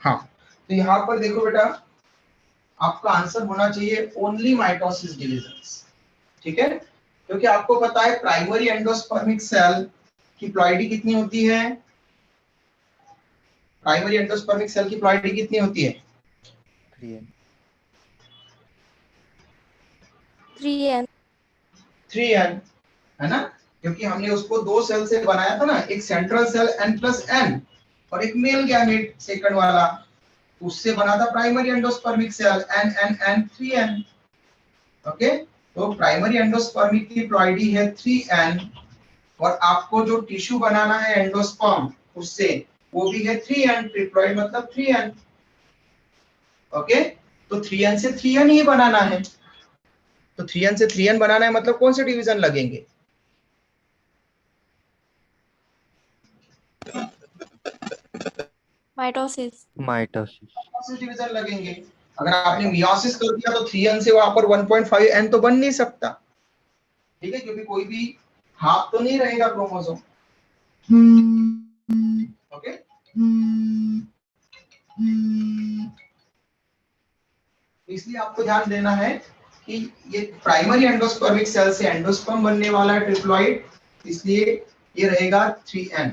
हाँ, तो यहाँ पर देखो बेटा, आपका आंसर होना चाहिए ओनली माइटोसिस डिलीशंस। ठीक है, क्योंकि आपको पता है प्राइमरी एंडोस्पर्मिक सेल की प्लॉइडी कितनी होती है? प्राइमरी एंडोस्पर्मिक सेल की प्लॉइडी कितनी होती है? 3n 3n 3n, है ना? क्योंकि हमने उसको दो सेल से बनाया था ना, एक सेंट्रल सेल n+n और एक मेल गैमेट सेकंड वाला, उससे बना था primary endospermic cell n 3n। Okay, तो प्राइमरी एंडोस्पर्मिक की प्लॉइडी है 3n और आपको जो टिश्यू बनाना है एंडोस्पर्म उससे, वो भी है 3n, ट्रिप्लॉइड मतलब 3n। ओके, तो 3n से 3n ही बनाना है, तो 3n से 3n बनाना है मतलब कौन से डिवीजन लगेंगे? mitosis माइटोसिस डिवीजन लगेंगे। अगर आपने मियोसिस कर दिया तो 3n से वहां पर 1.5n तो बन नहीं सकता। ठीक है, क्योंकि कोई भी हाफ तो नहीं रहेगा क्रोमोसोम। ओके, इसलिए आपको ध्यान देना है कि ये प्राइमरी एंडोस्पर्मिक सेल से एंडोस्पर्म बनने वाला है ट्रिप्लॉइड, इसलिए ये रहेगा 3n।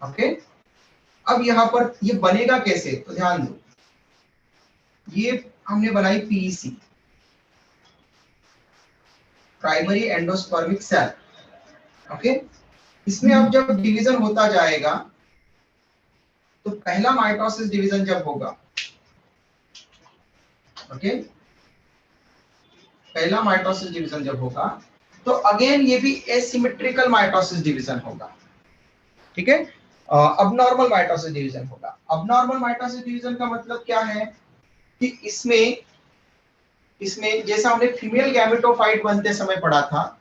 ओके, अब यहाँ पर ये बनेगा कैसे, तो ध्यान दो, ये हमने बनाई PEC, primary endospermic cell. Okay, इसमें अब जब डिवीजन होता जाएगा तो पहला माइटोसिस डिवीजन जब होगा, ओके, पहला माइटोसिस डिवीजन जब होगा तो अगेन ये भी एसिमेट्रिकल माइटोसिस डिवीजन होगा। ठीक है, अब नॉर्मल माइटोसिस डिवीजन होगा। अब नॉर्मल माइटोसिस डिवीजन का मतलब क्या है कि इसमें जैसा हमने फीमेल गैमेटोफाइट बनते समय पढ़ा था,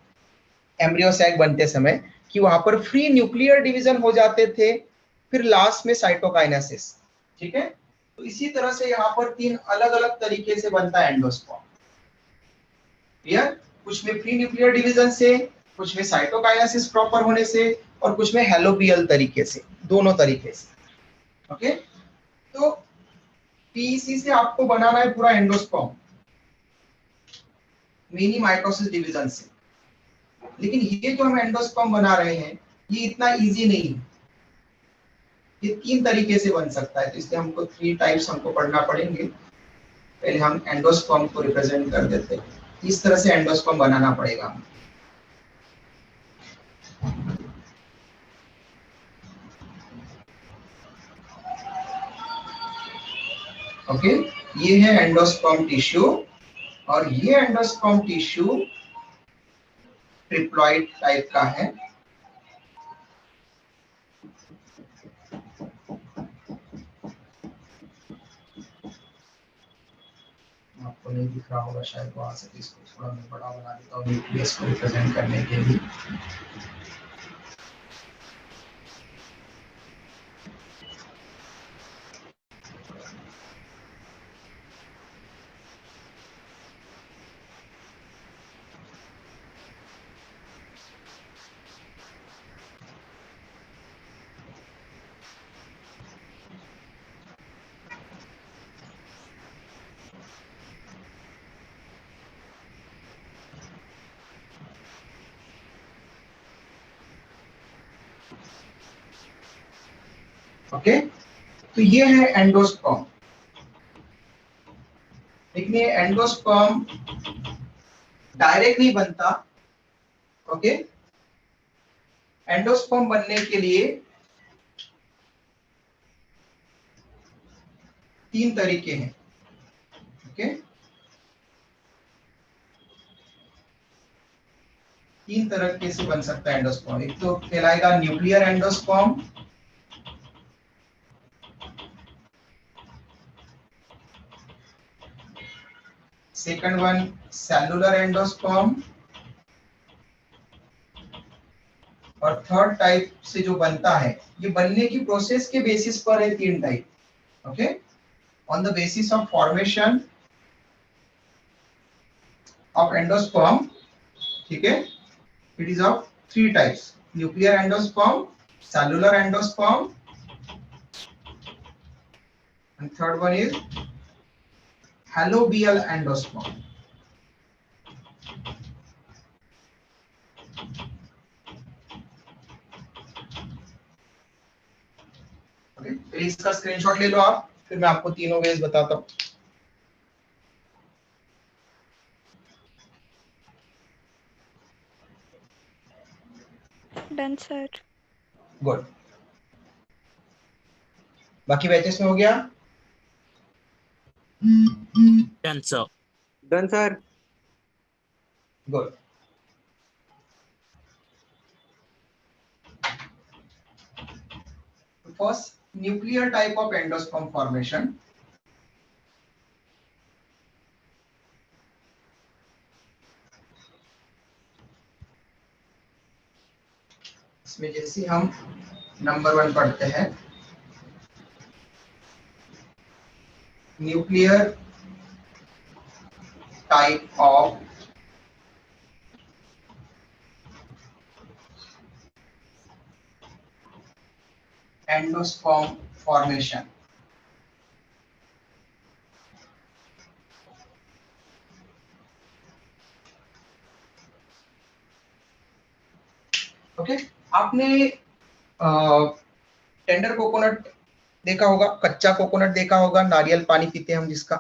एम्ब्रियो सैक बनते समय, कि वहां पर फ्री न्यूक्लियर डिवीजन हो जाते थे, फिर लास्ट में साइटोकाइनेसिस। ठीक है, तो इसी तरह से यहाँ पर 3 अलग अलग तरीके से बनता है एंडोस्पर्म। क्लियर, कुछ में फ्री न्यूक्लियर डिवीजन से, कुछ में साइटोकाइनेसिस प्रॉपर होने से, और कुछ में हेलोबियल तरीके से, दोनों तरीके से। ओके, तो पीईसी से आपको बनाना है पूरा एंडोस्पर्म मिनी माइटोसिस डिवीजन से, लेकिन ये जो हम एंडोस्पर्म बना रहे हैं ये इतना इजी नहीं है, ये 3 तरीके से बन सकता है, तो इसलिए हमको 3 टाइप्स हमको पढ़ना पड़ेंगे। पहले हम एंडोस्पर्म को रिप्रेजेंट कर देते हैं, इस तरह से एंडोस्पर्म बनाना पड़ेगा हमें। ओके, ये है एंडोस्पर्म टिश्यू, और ये एंडोस्पर्म टिश्यू ट्रिप्लॉइड टाइप का है। आपको नहीं दिख रहा होगा शायद, वहां से इसको थोड़ा मैं बड़ा बना देता हूँ न्यूक्लियस को रिप्रेजेंट करने के लिए। ओके, तो ये है एंडोस्पर्म। लेकिन ये एंडोस्पर्म डायरेक्ट नहीं बनता। ओके, एंडोस्पर्म बनने के लिए 3 तरीके हैं। ओके, 3 तरीके से बन सकता है एंडोस्पर्म। एक तो कहलाएगा nuclear endosperm, second one cellular endosperm, और थर्ड टाइप से जो बनता है, ये बनने की प्रोसेस के बेसिस पर है 3 type. Okay, on the basis of formation of endosperm, ठीक है, it is of 3 types: nuclear endosperm, cellular endosperm, and third one is halobial endosperm. Okay, फिर इसका स्क्रीनशॉट ले लो आप, फिर मैं आपको तीनों वेज बताता हूँ। Done sir. गुड, बाकी बैचेस में हो गया? Done, sir. Done, sir. Good, first nuclear type of endosperm formation. इसमें जैसे हम नंबर 1 पढ़ते हैं, nuclear type of endosperm formation. Okay, आपने टेंडर कोकोनट देखा होगा, कच्चा कोकोनट देखा होगा, नारियल पानी पीते हैं हम जिसका,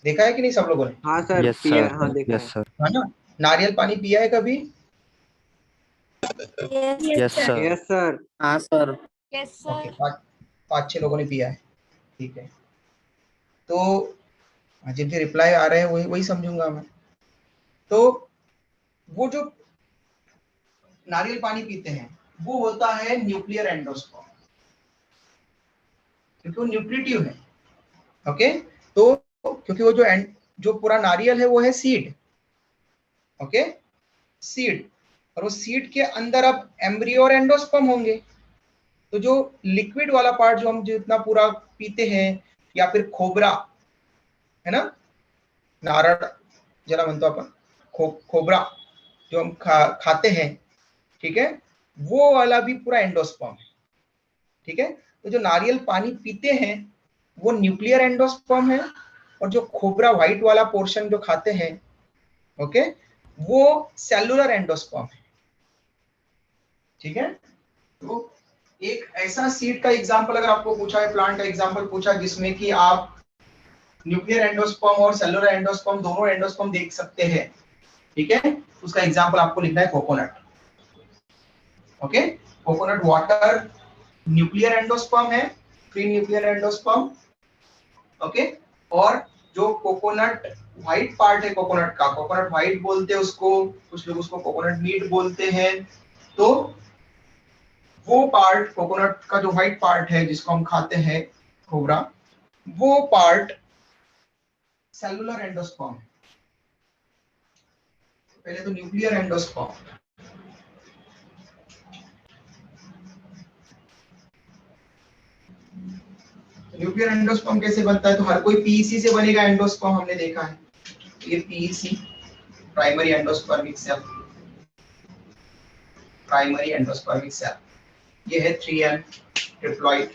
देखा है कि नहीं सब लोगों ने? हाँ सर, यस पिया, सर, हाँ देखा यस है। सर, है ना, नारियल पानी पिया है कभी? Yes. Yes sir, yes sir. हाँ सर। Yes, okay, sir. 5-6 लोगों ने पिया है, ठीक है। तो जिनके रिप्लाई आ रहे हैं वही वही समझूंगा मैं। तो वो जो नारियल पानी पीते हैं वो होता है न्यूक्लियर एंडोस्पर्म, क्योंकि वो न्यूट्रिटिव है। ओके, तो क्योंकि वो जो पूरा नारियल है वो है सीड, ओके, सीड, और वो सीड के अंदर अब एम्ब्रियो और एंडोस्पर्म होंगे। तो जो लिक्विड वाला पार्ट जो हम जितना पूरा पीते हैं, या फिर खोबरा है ना, नारळ जरा म्हणतो अपन, खोबरा जो हम खाते हैं, ठीक है, वो वाला भी पूरा एंडोस्पर्म है, ठीक है। तो जो नारियल पानी पीते हैं वो न्यूक्लियर एंडोस्पर्म है, और जो खोबरा व्हाइट वाला पोर्शन जो खाते हैं, ओके, वो सेलुलर एंडोस्पर्म है, ठीक है। तो एक ऐसा सीड का एग्जांपल अगर आपको पूछा है, प्लांट का एग्जांपल पूछा जिसमें कि आप न्यूक्लियर एंडोस्पर्म और सेलुलर एंडोस्पर्म दोनों एंडोस्पर्म देख सकते हैं, ठीक है, उसका एग्जांपल आपको लिखना है coconut. Okay, coconut water nuclear endosperm है, फ्री न्यूक्लियर एंडोस्पर्म, ओके। और जो कोकोनट व्हाइट पार्ट है कोकोनट का, कोकोनट व्हाइट बोलते हैं उसको, कुछ लोग उसको कोकोनट मीट बोलते हैं। तो वो पार्ट कोकोनट का जो व्हाइट पार्ट है जिसको हम खाते हैं, खोबरा, वो पार्ट सेलुलर एंडोस्पर्म है। पहले तो न्यूक्लियर एंडोस्पर्म, न्यूक्लियर एंडोस्पर्म कैसे बनता है? तो हर कोई पीईसी से बनेगा एंडोस्पर्म, हमने देखा है। ये PEC, primary endospermic cell, primary endospermic cell, ये है 3n ट्रिप्लॉइड।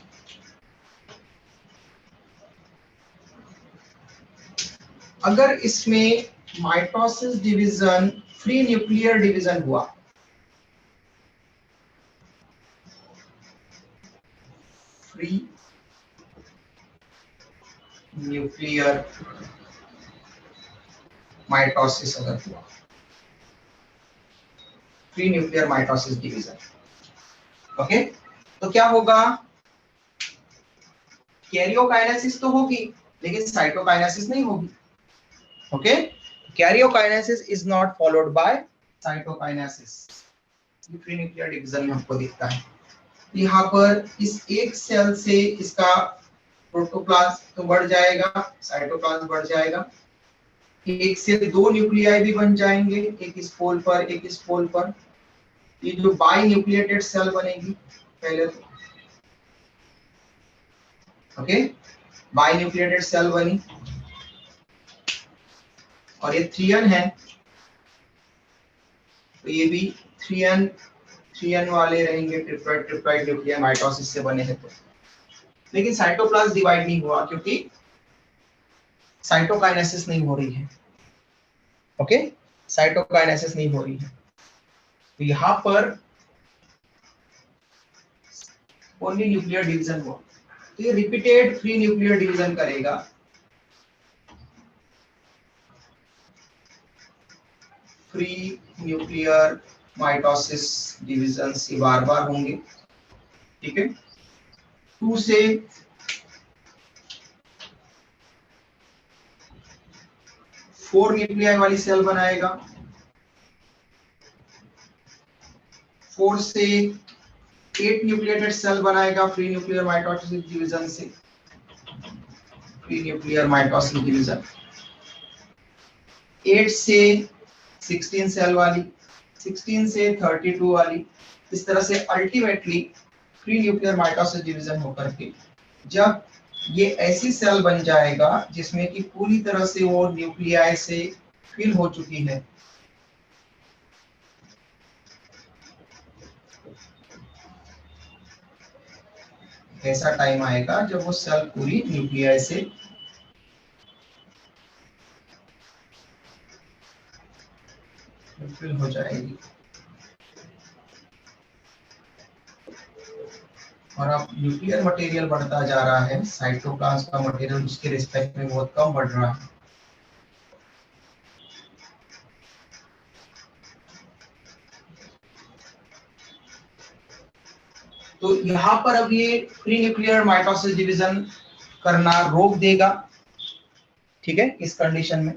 अगर इसमें mitosis division, free nuclear division हुआ, फ्री न्यूक्लियर माइटोसिस अगर हुआ, free nuclear mitosis division, okay, तो क्या होगा? कैरियोकाइनेसिस तो होगी लेकिन साइटोकाइनेसिस नहीं होगी, okay. Karyokinesis is not followed by cytokinesis, free nuclear division में हमको दिखता है। यहाँ पर इस एक सेल से इसका प्रोटोप्लाज्म तो बढ़ जाएगा, साइटोप्लाज्म बढ़ जाएगा, एक से दो न्यूक्लियाई भी बन जाएंगे, एक इस पोल पर एक इस पोल पर। ये जो बाई न्यूक्लिएटेड सेल बनेगी पहले तो, ओके, बाई न्यूक्लिएटेड सेल बनी, और ये 3n है, तो ये भी 3n वाले रहेंगे, ट्रिप्लॉइड न्यूक्लियर माइटोसिस से बने हैं तो। लेकिन साइटोप्लाज्म डिवाइड नहीं हुआ क्योंकि साइटोकाइनेसिस नहीं हो रही है, ओके, साइटोकाइनेसिस नहीं हो रही है। तो यहां पर ओनली न्यूक्लियर डिवीजन हुआ, तो ये रिपीटेड फ्री न्यूक्लियर डिवीजन करेगा। फ्री न्यूक्लियर माइटोसिस डिवीजन ये बार बार होंगे, ठीक है। 2 से 4 न्यूक्लियाई वाली सेल बनाएगा, 4 से 8 न्यूक्लिएटेड सेल बनाएगा फ्री न्यूक्लियर माइटोसिस डिवीजन से, फ्री न्यूक्लियर माइटोसिस डिवीजन। 8 से 16 सेल वाली, 16 से 32 वाली, इस तरह से ultimately free nuclear mitosis division होकर के जब ये ऐसी सेल बन जाएगा जिसमें कि पूरी तरह से वो न्यूक्लियाई से फिल हो चुकी है, ऐसा टाइम आएगा जब वो सेल पूरी न्यूक्लियाई से फिल हो जाएगी। और अब न्यूक्लियर मटेरियल बढ़ता जा रहा है, साइटोप्लाज्म का मटेरियल उसके रिस्पेक्ट में बहुत कम बढ़ रहा है। तो यहाँ पर अब ये प्री न्यूक्लियर माइटोसिस डिवीजन करना रोक देगा, ठीक है, इस कंडीशन में।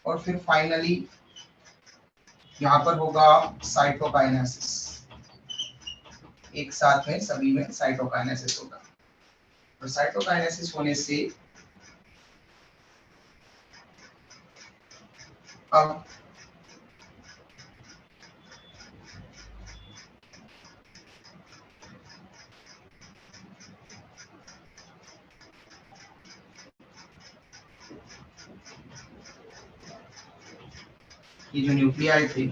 और फिर फाइनली यहाँ पर होगा साइटोकाइनेसिस, एक साथ में सभी में साइटोकाइनेसिस होगा। और साइटोकाइनेसिस होने से अब ये जो न्यूक्लियाई थे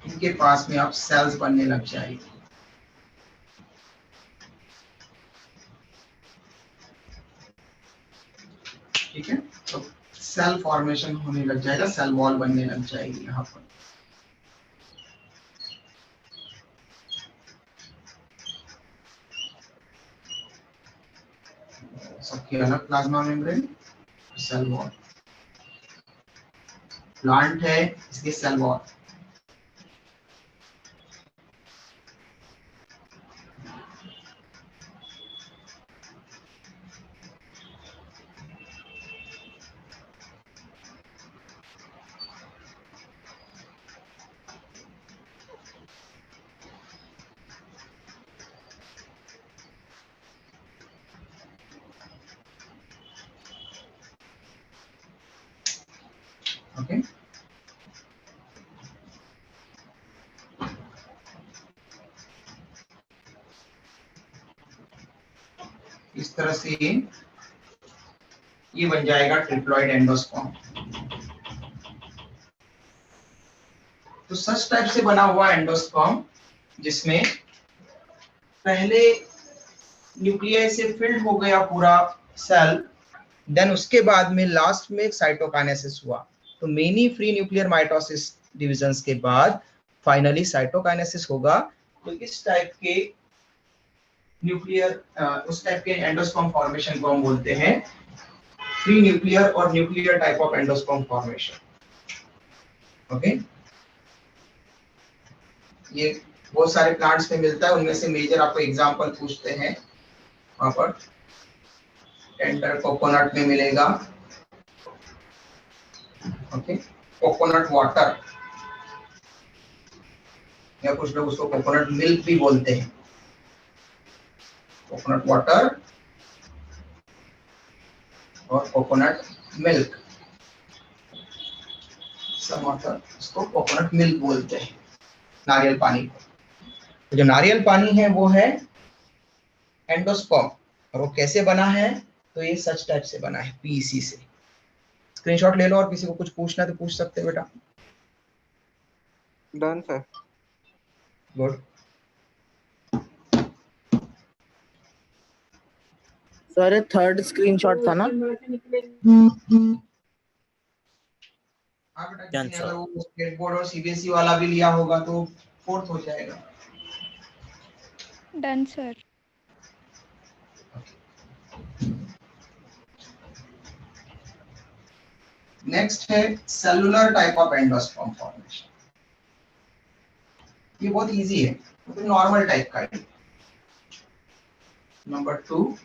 इनके पास में अब सेल्स बनने लग जाएगी। ठीक है, तो सेल फॉर्मेशन होने लग जाएगा, सेल वॉल बनने लग जाएगी यहाँ पर। सबके अलग plasma membrane, cell wall. Plant है इसलिए सेल वॉल। ओके, इस तरह से ये बन जाएगा ट्रिप्लॉइड एंडोस्पर्म। तो सच टाइप से बना हुआ एंडोस्पर्म जिसमें पहले न्यूक्लियस से फिल्ड हो गया पूरा सेल, देन उसके बाद में लास्ट में साइटोकाइनेसिस हुआ। तो many free nuclear mitosis divisions के बाद फाइनली साइटोकाइनेसिस होगा। तो इस टाइप के न्यूक्लियर उस टाइप के एंडोस्पर्म फॉर्मेशन को हम बोलते हैं फ्री न्यूक्लियर और nuclear type of endosperm formation. Okay, ये बहुत सारे प्लांट्स में मिलता है, उनमें से मेजर आपको एग्जांपल पूछते हैं। वहां पर टेंडर कोकोनट में मिलेगा, ओके, कोकोनट वाटर या कुछ लोग उसको कोकोनट मिल्क भी बोलते हैं। कोकोनट वाटर और कोकोनट मिल्क, सब मतलब इसको कोकोनट मिल्क बोलते हैं, नारियल पानी को। तो जो नारियल पानी है वो है एंडोस्पर्म, और वो कैसे बना है? तो ये सच टाइप से बना है, पीईसी से। स्क्रीनशॉट ले लो, और किसी को कुछ पूछना तो पूछ सकते हो बेटा। Done sir. Good. Sir third screenshot था ना? हाँ बेटा, किसी ने अगर वो स्टेट बोर्ड और सीबीएसई वाला भी लिया होगा तो फोर्थ हो जाएगा। Done sir. नेक्स्ट है cellular type of endosperm formation. ये बहुत इजी है, तो नॉर्मल टाइप का है। Number 2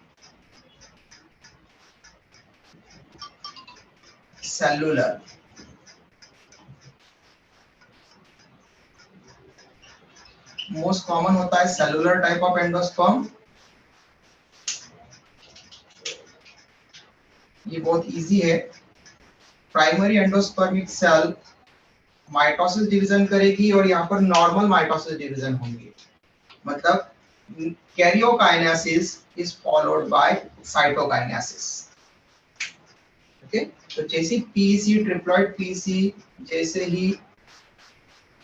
cellular. मोस्ट कॉमन होता है सेलुलर टाइप ऑफ एंडोस्पर्म। ये बहुत इजी है। Primary endospermic cell mitosis division करेगी और यहाँ पर नॉर्मल माइटोसिस डिवीजन होंगे, मतलब karyokinesis is followed by cytokinesis. Okay, तो जैसे पीसी ट्रिप्लॉइड पीसी जैसे ही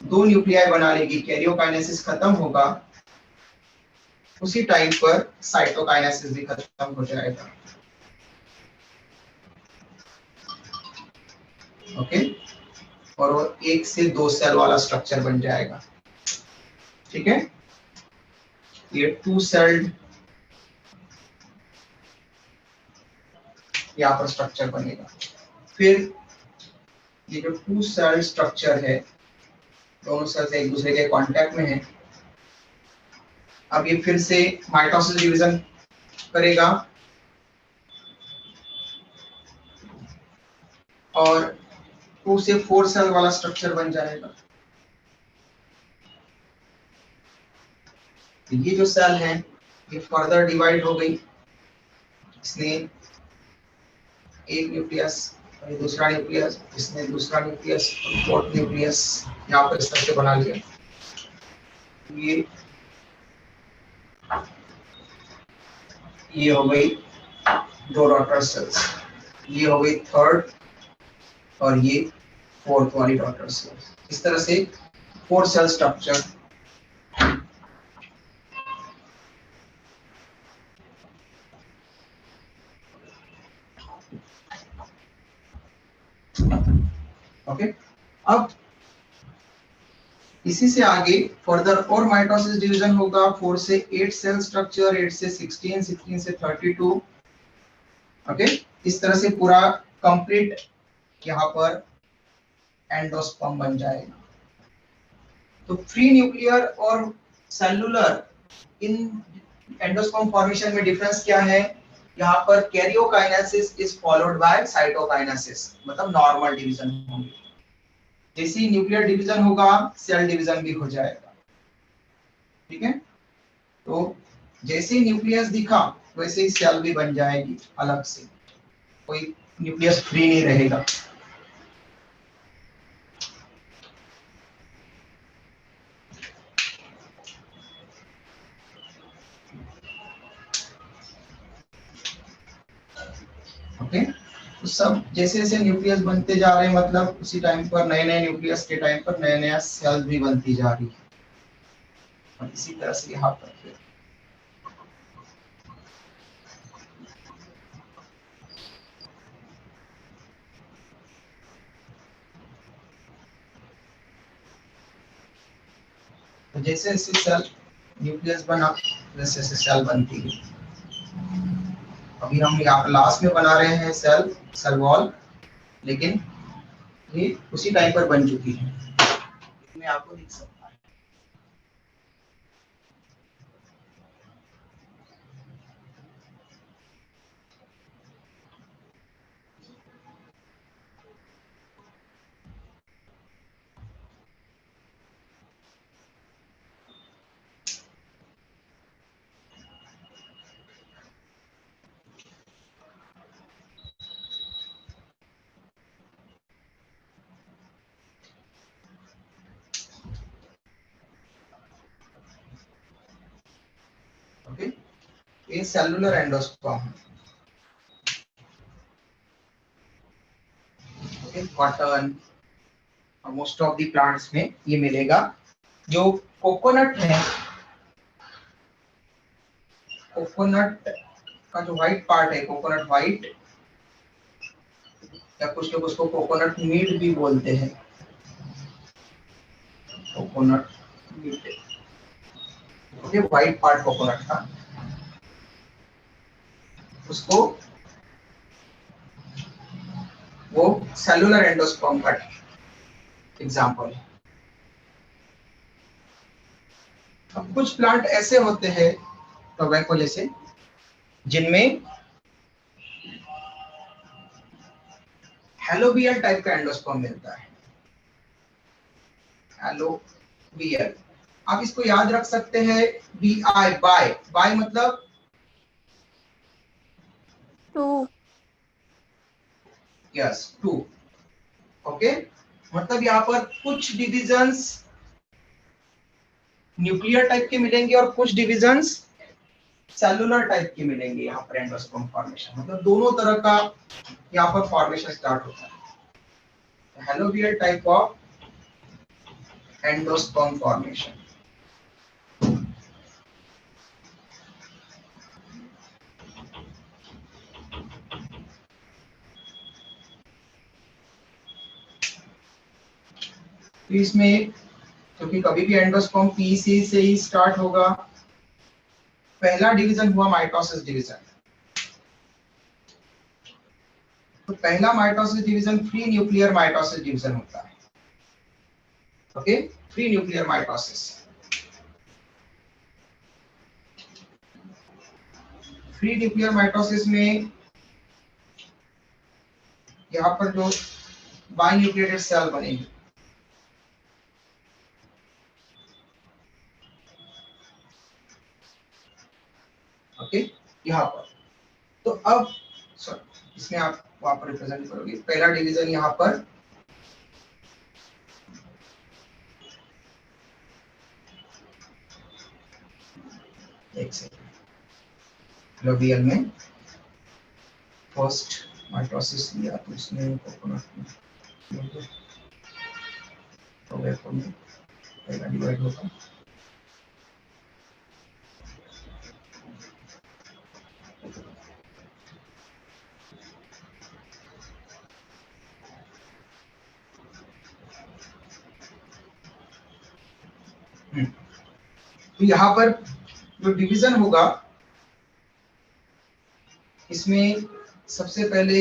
2 न्यूक्लियाई बना लेगी, कैरियोकाइनेसिस खत्म होगा, उसी टाइम पर साइटोकाइनेसिस भी खत्म हो जाएगा। ओके, और वो 1 से 2 सेल वाला स्ट्रक्चर बन जाएगा। ठीक है, ये 2 सेल्ड यहाँ पर स्ट्रक्चर बनेगा। फिर ये जो 2 सेल स्ट्रक्चर है, दोनों सेल्स एक दूसरे के कांटेक्ट में है। अब ये फिर से माइटोसिस डिवीजन करेगा और 2 से 4 सेल वाला स्ट्रक्चर बन जाएगा। ये जो सेल है ये फर्दर डिवाइड हो गई, इसने एक न्यूक्लियस और दूसरा न्यूक्लियस, इसने दूसरा न्यूक्लियस और फोर्थ न्यूक्लियस यहाँ पर इस तरह से बना लिया। ये हो गई 2 डॉटर सेल्स, ये हो गई थर्ड और ये फोर्थ वाली डॉटर सेल्स। इस तरह से 4 सेल स्ट्रक्चर ओके। अब इसी से आगे फर्दर और माइटोसिस डिवीजन होगा, 4 से 8 सेल स्ट्रक्चर, 8 से 16, 16 से 32। ओके, इस तरह से पूरा कंप्लीट यहाँ पर एंडोस्पर्म बन जाएगा। तो फ्री न्यूक्लियर और सेलुलर इन एंडोस्पर्म फॉर्मेशन में डिफरेंस क्या है? यहाँ पर karyokinesis is followed by cytokinesis, मतलब नॉर्मल डिवीजन होंगे। जैसे न्यूक्लियर डिवीजन होगा सेल डिवीजन भी हो जाएगा। ठीक है, तो जैसे ही न्यूक्लियस दिखा वैसे ही सेल भी बन जाएगी अलग से, कोई न्यूक्लियस फ्री नहीं रहेगा। ओके, तो सब जैसे जैसे न्यूक्लियस बनते जा रहे हैं, मतलब उसी टाइम पर नए नए न्यूक्लियस के टाइम पर नए नया सेल भी बनती जा रही है। और इसी तरह से यहाँ पर फिर तो जैसे जैसे सेल न्यूक्लियस बना वैसे वैसे सेल बनती है। अभी हम यहाँ पर लास्ट में बना रहे हैं सेल वॉल, लेकिन ये उसी टाइम पर बन चुकी है। मैं आपको दिख सकता है। ओके, ये सेलुलर एंडोस्पर्म है। ओके, कॉटन और मोस्ट ऑफ द प्लांट्स में ये मिलेगा। जो कोकोनट है, कोकोनट का जो व्हाइट पार्ट है, कोकोनट व्हाइट, या कुछ लोग उसको कोकोनट मीट भी बोलते हैं। Coconut meat, okay, white part coconut का, उसको वो सेलुलर एंडोस्पर्म का एग्जांपल है। अब कुछ प्लांट ऐसे होते हैं टोबैको जैसे, जिनमें हेलोबियल टाइप का एंडोस्पर्म मिलता है। हेलोबियल, आप इसको याद रख सकते हैं BI, बाय मतलब 2. यस 2। ओके, मतलब यहाँ पर कुछ डिविजन्स न्यूक्लियर टाइप के मिलेंगे और कुछ डिविजन्स सेलुलर टाइप के मिलेंगे। यहाँ पर एंडोस्पर्म फॉर्मेशन मतलब दोनों तरह का यहाँ पर फॉर्मेशन स्टार्ट होता है। Helobial type of endosperm formation. तो इसमें क्योंकि कभी भी एंडोस्पर्म पीसी से ही स्टार्ट होगा, पहला डिवीजन हुआ माइटोसिस डिवीजन। तो पहला mitosis division free nuclear mitosis division होता है। Okay, free nuclear mitosis. Free nuclear mitosis में यहाँ पर जो बाइन्यूक्लिएटेड सेल बनेगी, ओके, यहाँ पर। तो अब सॉरी, इसमें आप वहां पर रिप्रेजेंट करोगे पहला डिवीजन यहाँ पर, एक सेकंड, लोबियल में फर्स्ट माइटोसिस लिया तो उसमें कोकोनट में पहला डिवाइड होगा। तो यहाँ पर जो डिवीजन होगा, इसमें सबसे पहले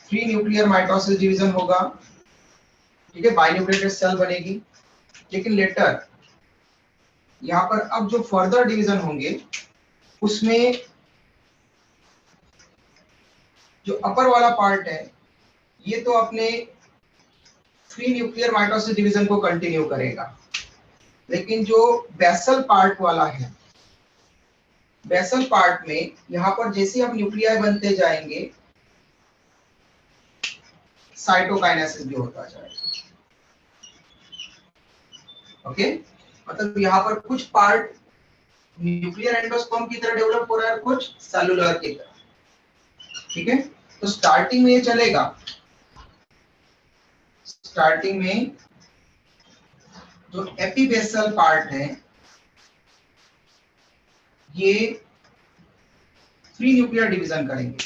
फ्री न्यूक्लियर माइटोसिस डिवीजन होगा, ठीक है, बाइन्यूक्लिएटेड सेल बनेगी। लेकिन लेटर यहाँ पर अब जो फर्दर डिवीजन होंगे उसमें जो अपर वाला पार्ट है ये तो अपने फ्री न्यूक्लियर माइटोसिस डिवीजन को कंटिन्यू करेगा, लेकिन जो बेसल पार्ट वाला है, बेसल पार्ट में यहाँ पर जैसे अब न्यूक्लियाई बनते जाएंगे साइटोकाइनेसिस भी होता जाएगा। ओके, मतलब यहाँ पर कुछ पार्ट न्यूक्लियर एंडोस्पर्म की तरह डेवलप हो रहा है, कुछ सेलुलर की तरह, ठीक है। तो स्टार्टिंग में ये चलेगा, स्टार्टिंग में जो एपिबेसल पार्ट है ये फ्री न्यूक्लियर डिवीजन करेंगे,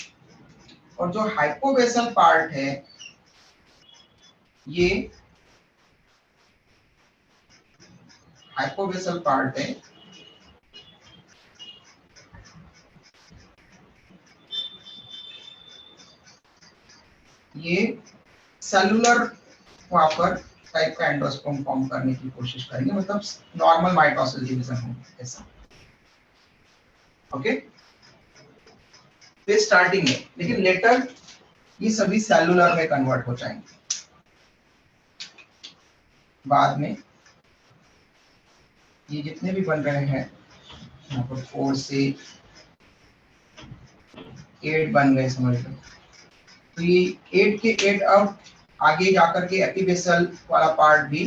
और जो हाइपोबेसल पार्ट है ये हाइपोबेसल पार्ट है ये सेलुलर वहां पर टाइप का एंडोस्पर्म फॉर्म करने की कोशिश करेंगे, मतलब नॉर्मल माइटोसिस डिवीजन होगा ऐसा। ओके, फिर स्टार्टिंग में, लेकिन लेटर ये सभी सेलुलर में कन्वर्ट हो जाएंगे। बाद में ये जितने भी बन रहे हैं यहाँ पर 4 से 8 बन गए समझ लो, तो ये 8 के 8 अब आगे जाकर के एपिबेसल वाला पार्ट भी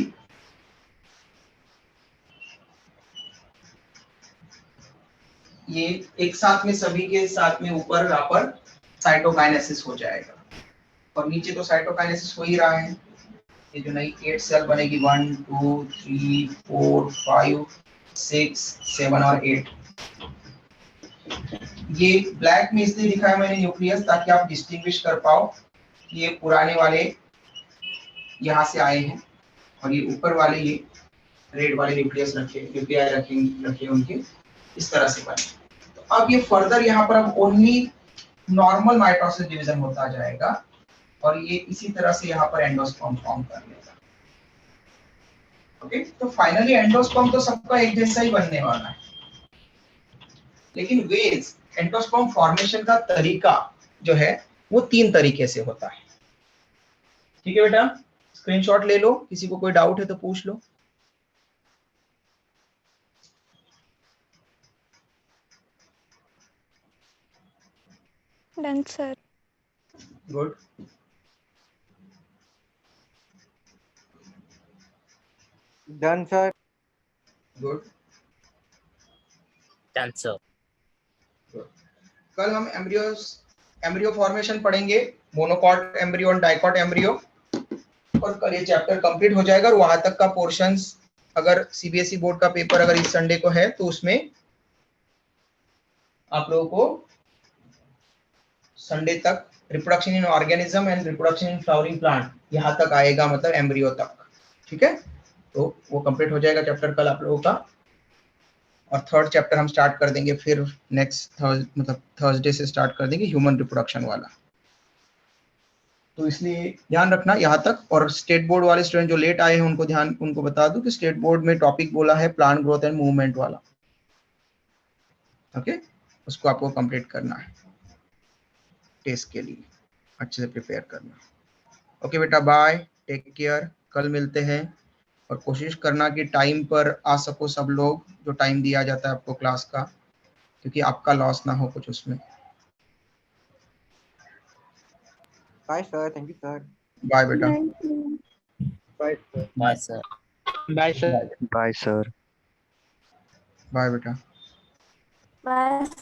ये एक साथ में सभी के साथ में ऊपर यहाँ पर साइटोकाइनेसिस हो जाएगा, और नीचे तो साइटोकाइनेसिस हो ही रहा है। ये जो नई 8 सेल बनेगी 1 2 3 4 5 6 7 और 8, ये ब्लैक में इसलिए दिखाया मैंने न्यूक्लियस, ताकि आप डिस्टिंग्विश कर पाओ कि ये पुराने वाले यहाँ से आए हैं और ये ऊपर वाले ये रेड वाले न्यूक्लियस न्यूक्लियाई रखे उनके इस तरह से बने। तो अब ये फर्दर यहाँ पर अब ओनली नॉर्मल माइटोसिस डिवीजन होता जाएगा, और ये इसी तरह से यहाँ पर एंडोस्पर्म फॉर्म कर लेगा। ओके, तो फाइनली एंडोस्पर्म तो सबका एक जैसा ही बनने वाला है, लेकिन वेज एंडोस्पर्म फॉर्मेशन का तरीका जो है वो 3 तरीके से होता है। ठीक है बेटा, स्क्रीनशॉट ले लो, किसी को कोई डाउट है तो पूछ लो। Done sir. Good, done sir. Good. Done sir. कल हम एम्ब्रियो फॉर्मेशन पढ़ेंगे, मोनोकॉट एम्ब्रियो और डाइकॉट एम्ब्रियो, और कल ये चैप्टर कंप्लीट हो जाएगा। और वहां तक का पोर्शंस अगर सीबीएसई बोर्ड का पेपर अगर इस संडे को है तो उसमें आप लोगों को संडे तक reproduction in organism and reproduction in flowering plant, यहाँ तक आएगा, मतलब एम्ब्रियो तक। ठीक है, तो वो कंप्लीट हो जाएगा चैप्टर कल आप लोगों का। और थर्ड चैप्टर हम स्टार्ट कर देंगे फिर नेक्स्ट मतलब थर्सडे से स्टार्ट कर देंगे, ह्यूमन रिप्रोडक्शन वाला। तो इसलिए ध्यान रखना यहाँ तक। और स्टेट बोर्ड वाले स्टूडेंट जो लेट आए हैं उनको बता दूं कि स्टेट बोर्ड में टॉपिक बोला है प्लांट ग्रोथ एंड मूवमेंट वाला। ओके, उसको आपको कंप्लीट करना है टेस्ट के लिए, अच्छे से प्रिपेयर करना। ओके बेटा, बाय, टेक केयर, कल मिलते हैं। और कोशिश करना कि टाइम पर आ सको सब लोग, जो टाइम दिया जाता है आपको क्लास का, क्योंकि आपका लॉस ना हो कुछ उसमें। Bye, sir. Thank you, sir. Bye बेटा। Bye, sir. Bye sir. Bye, sir. Bye sir. Bye बेटा। Bye.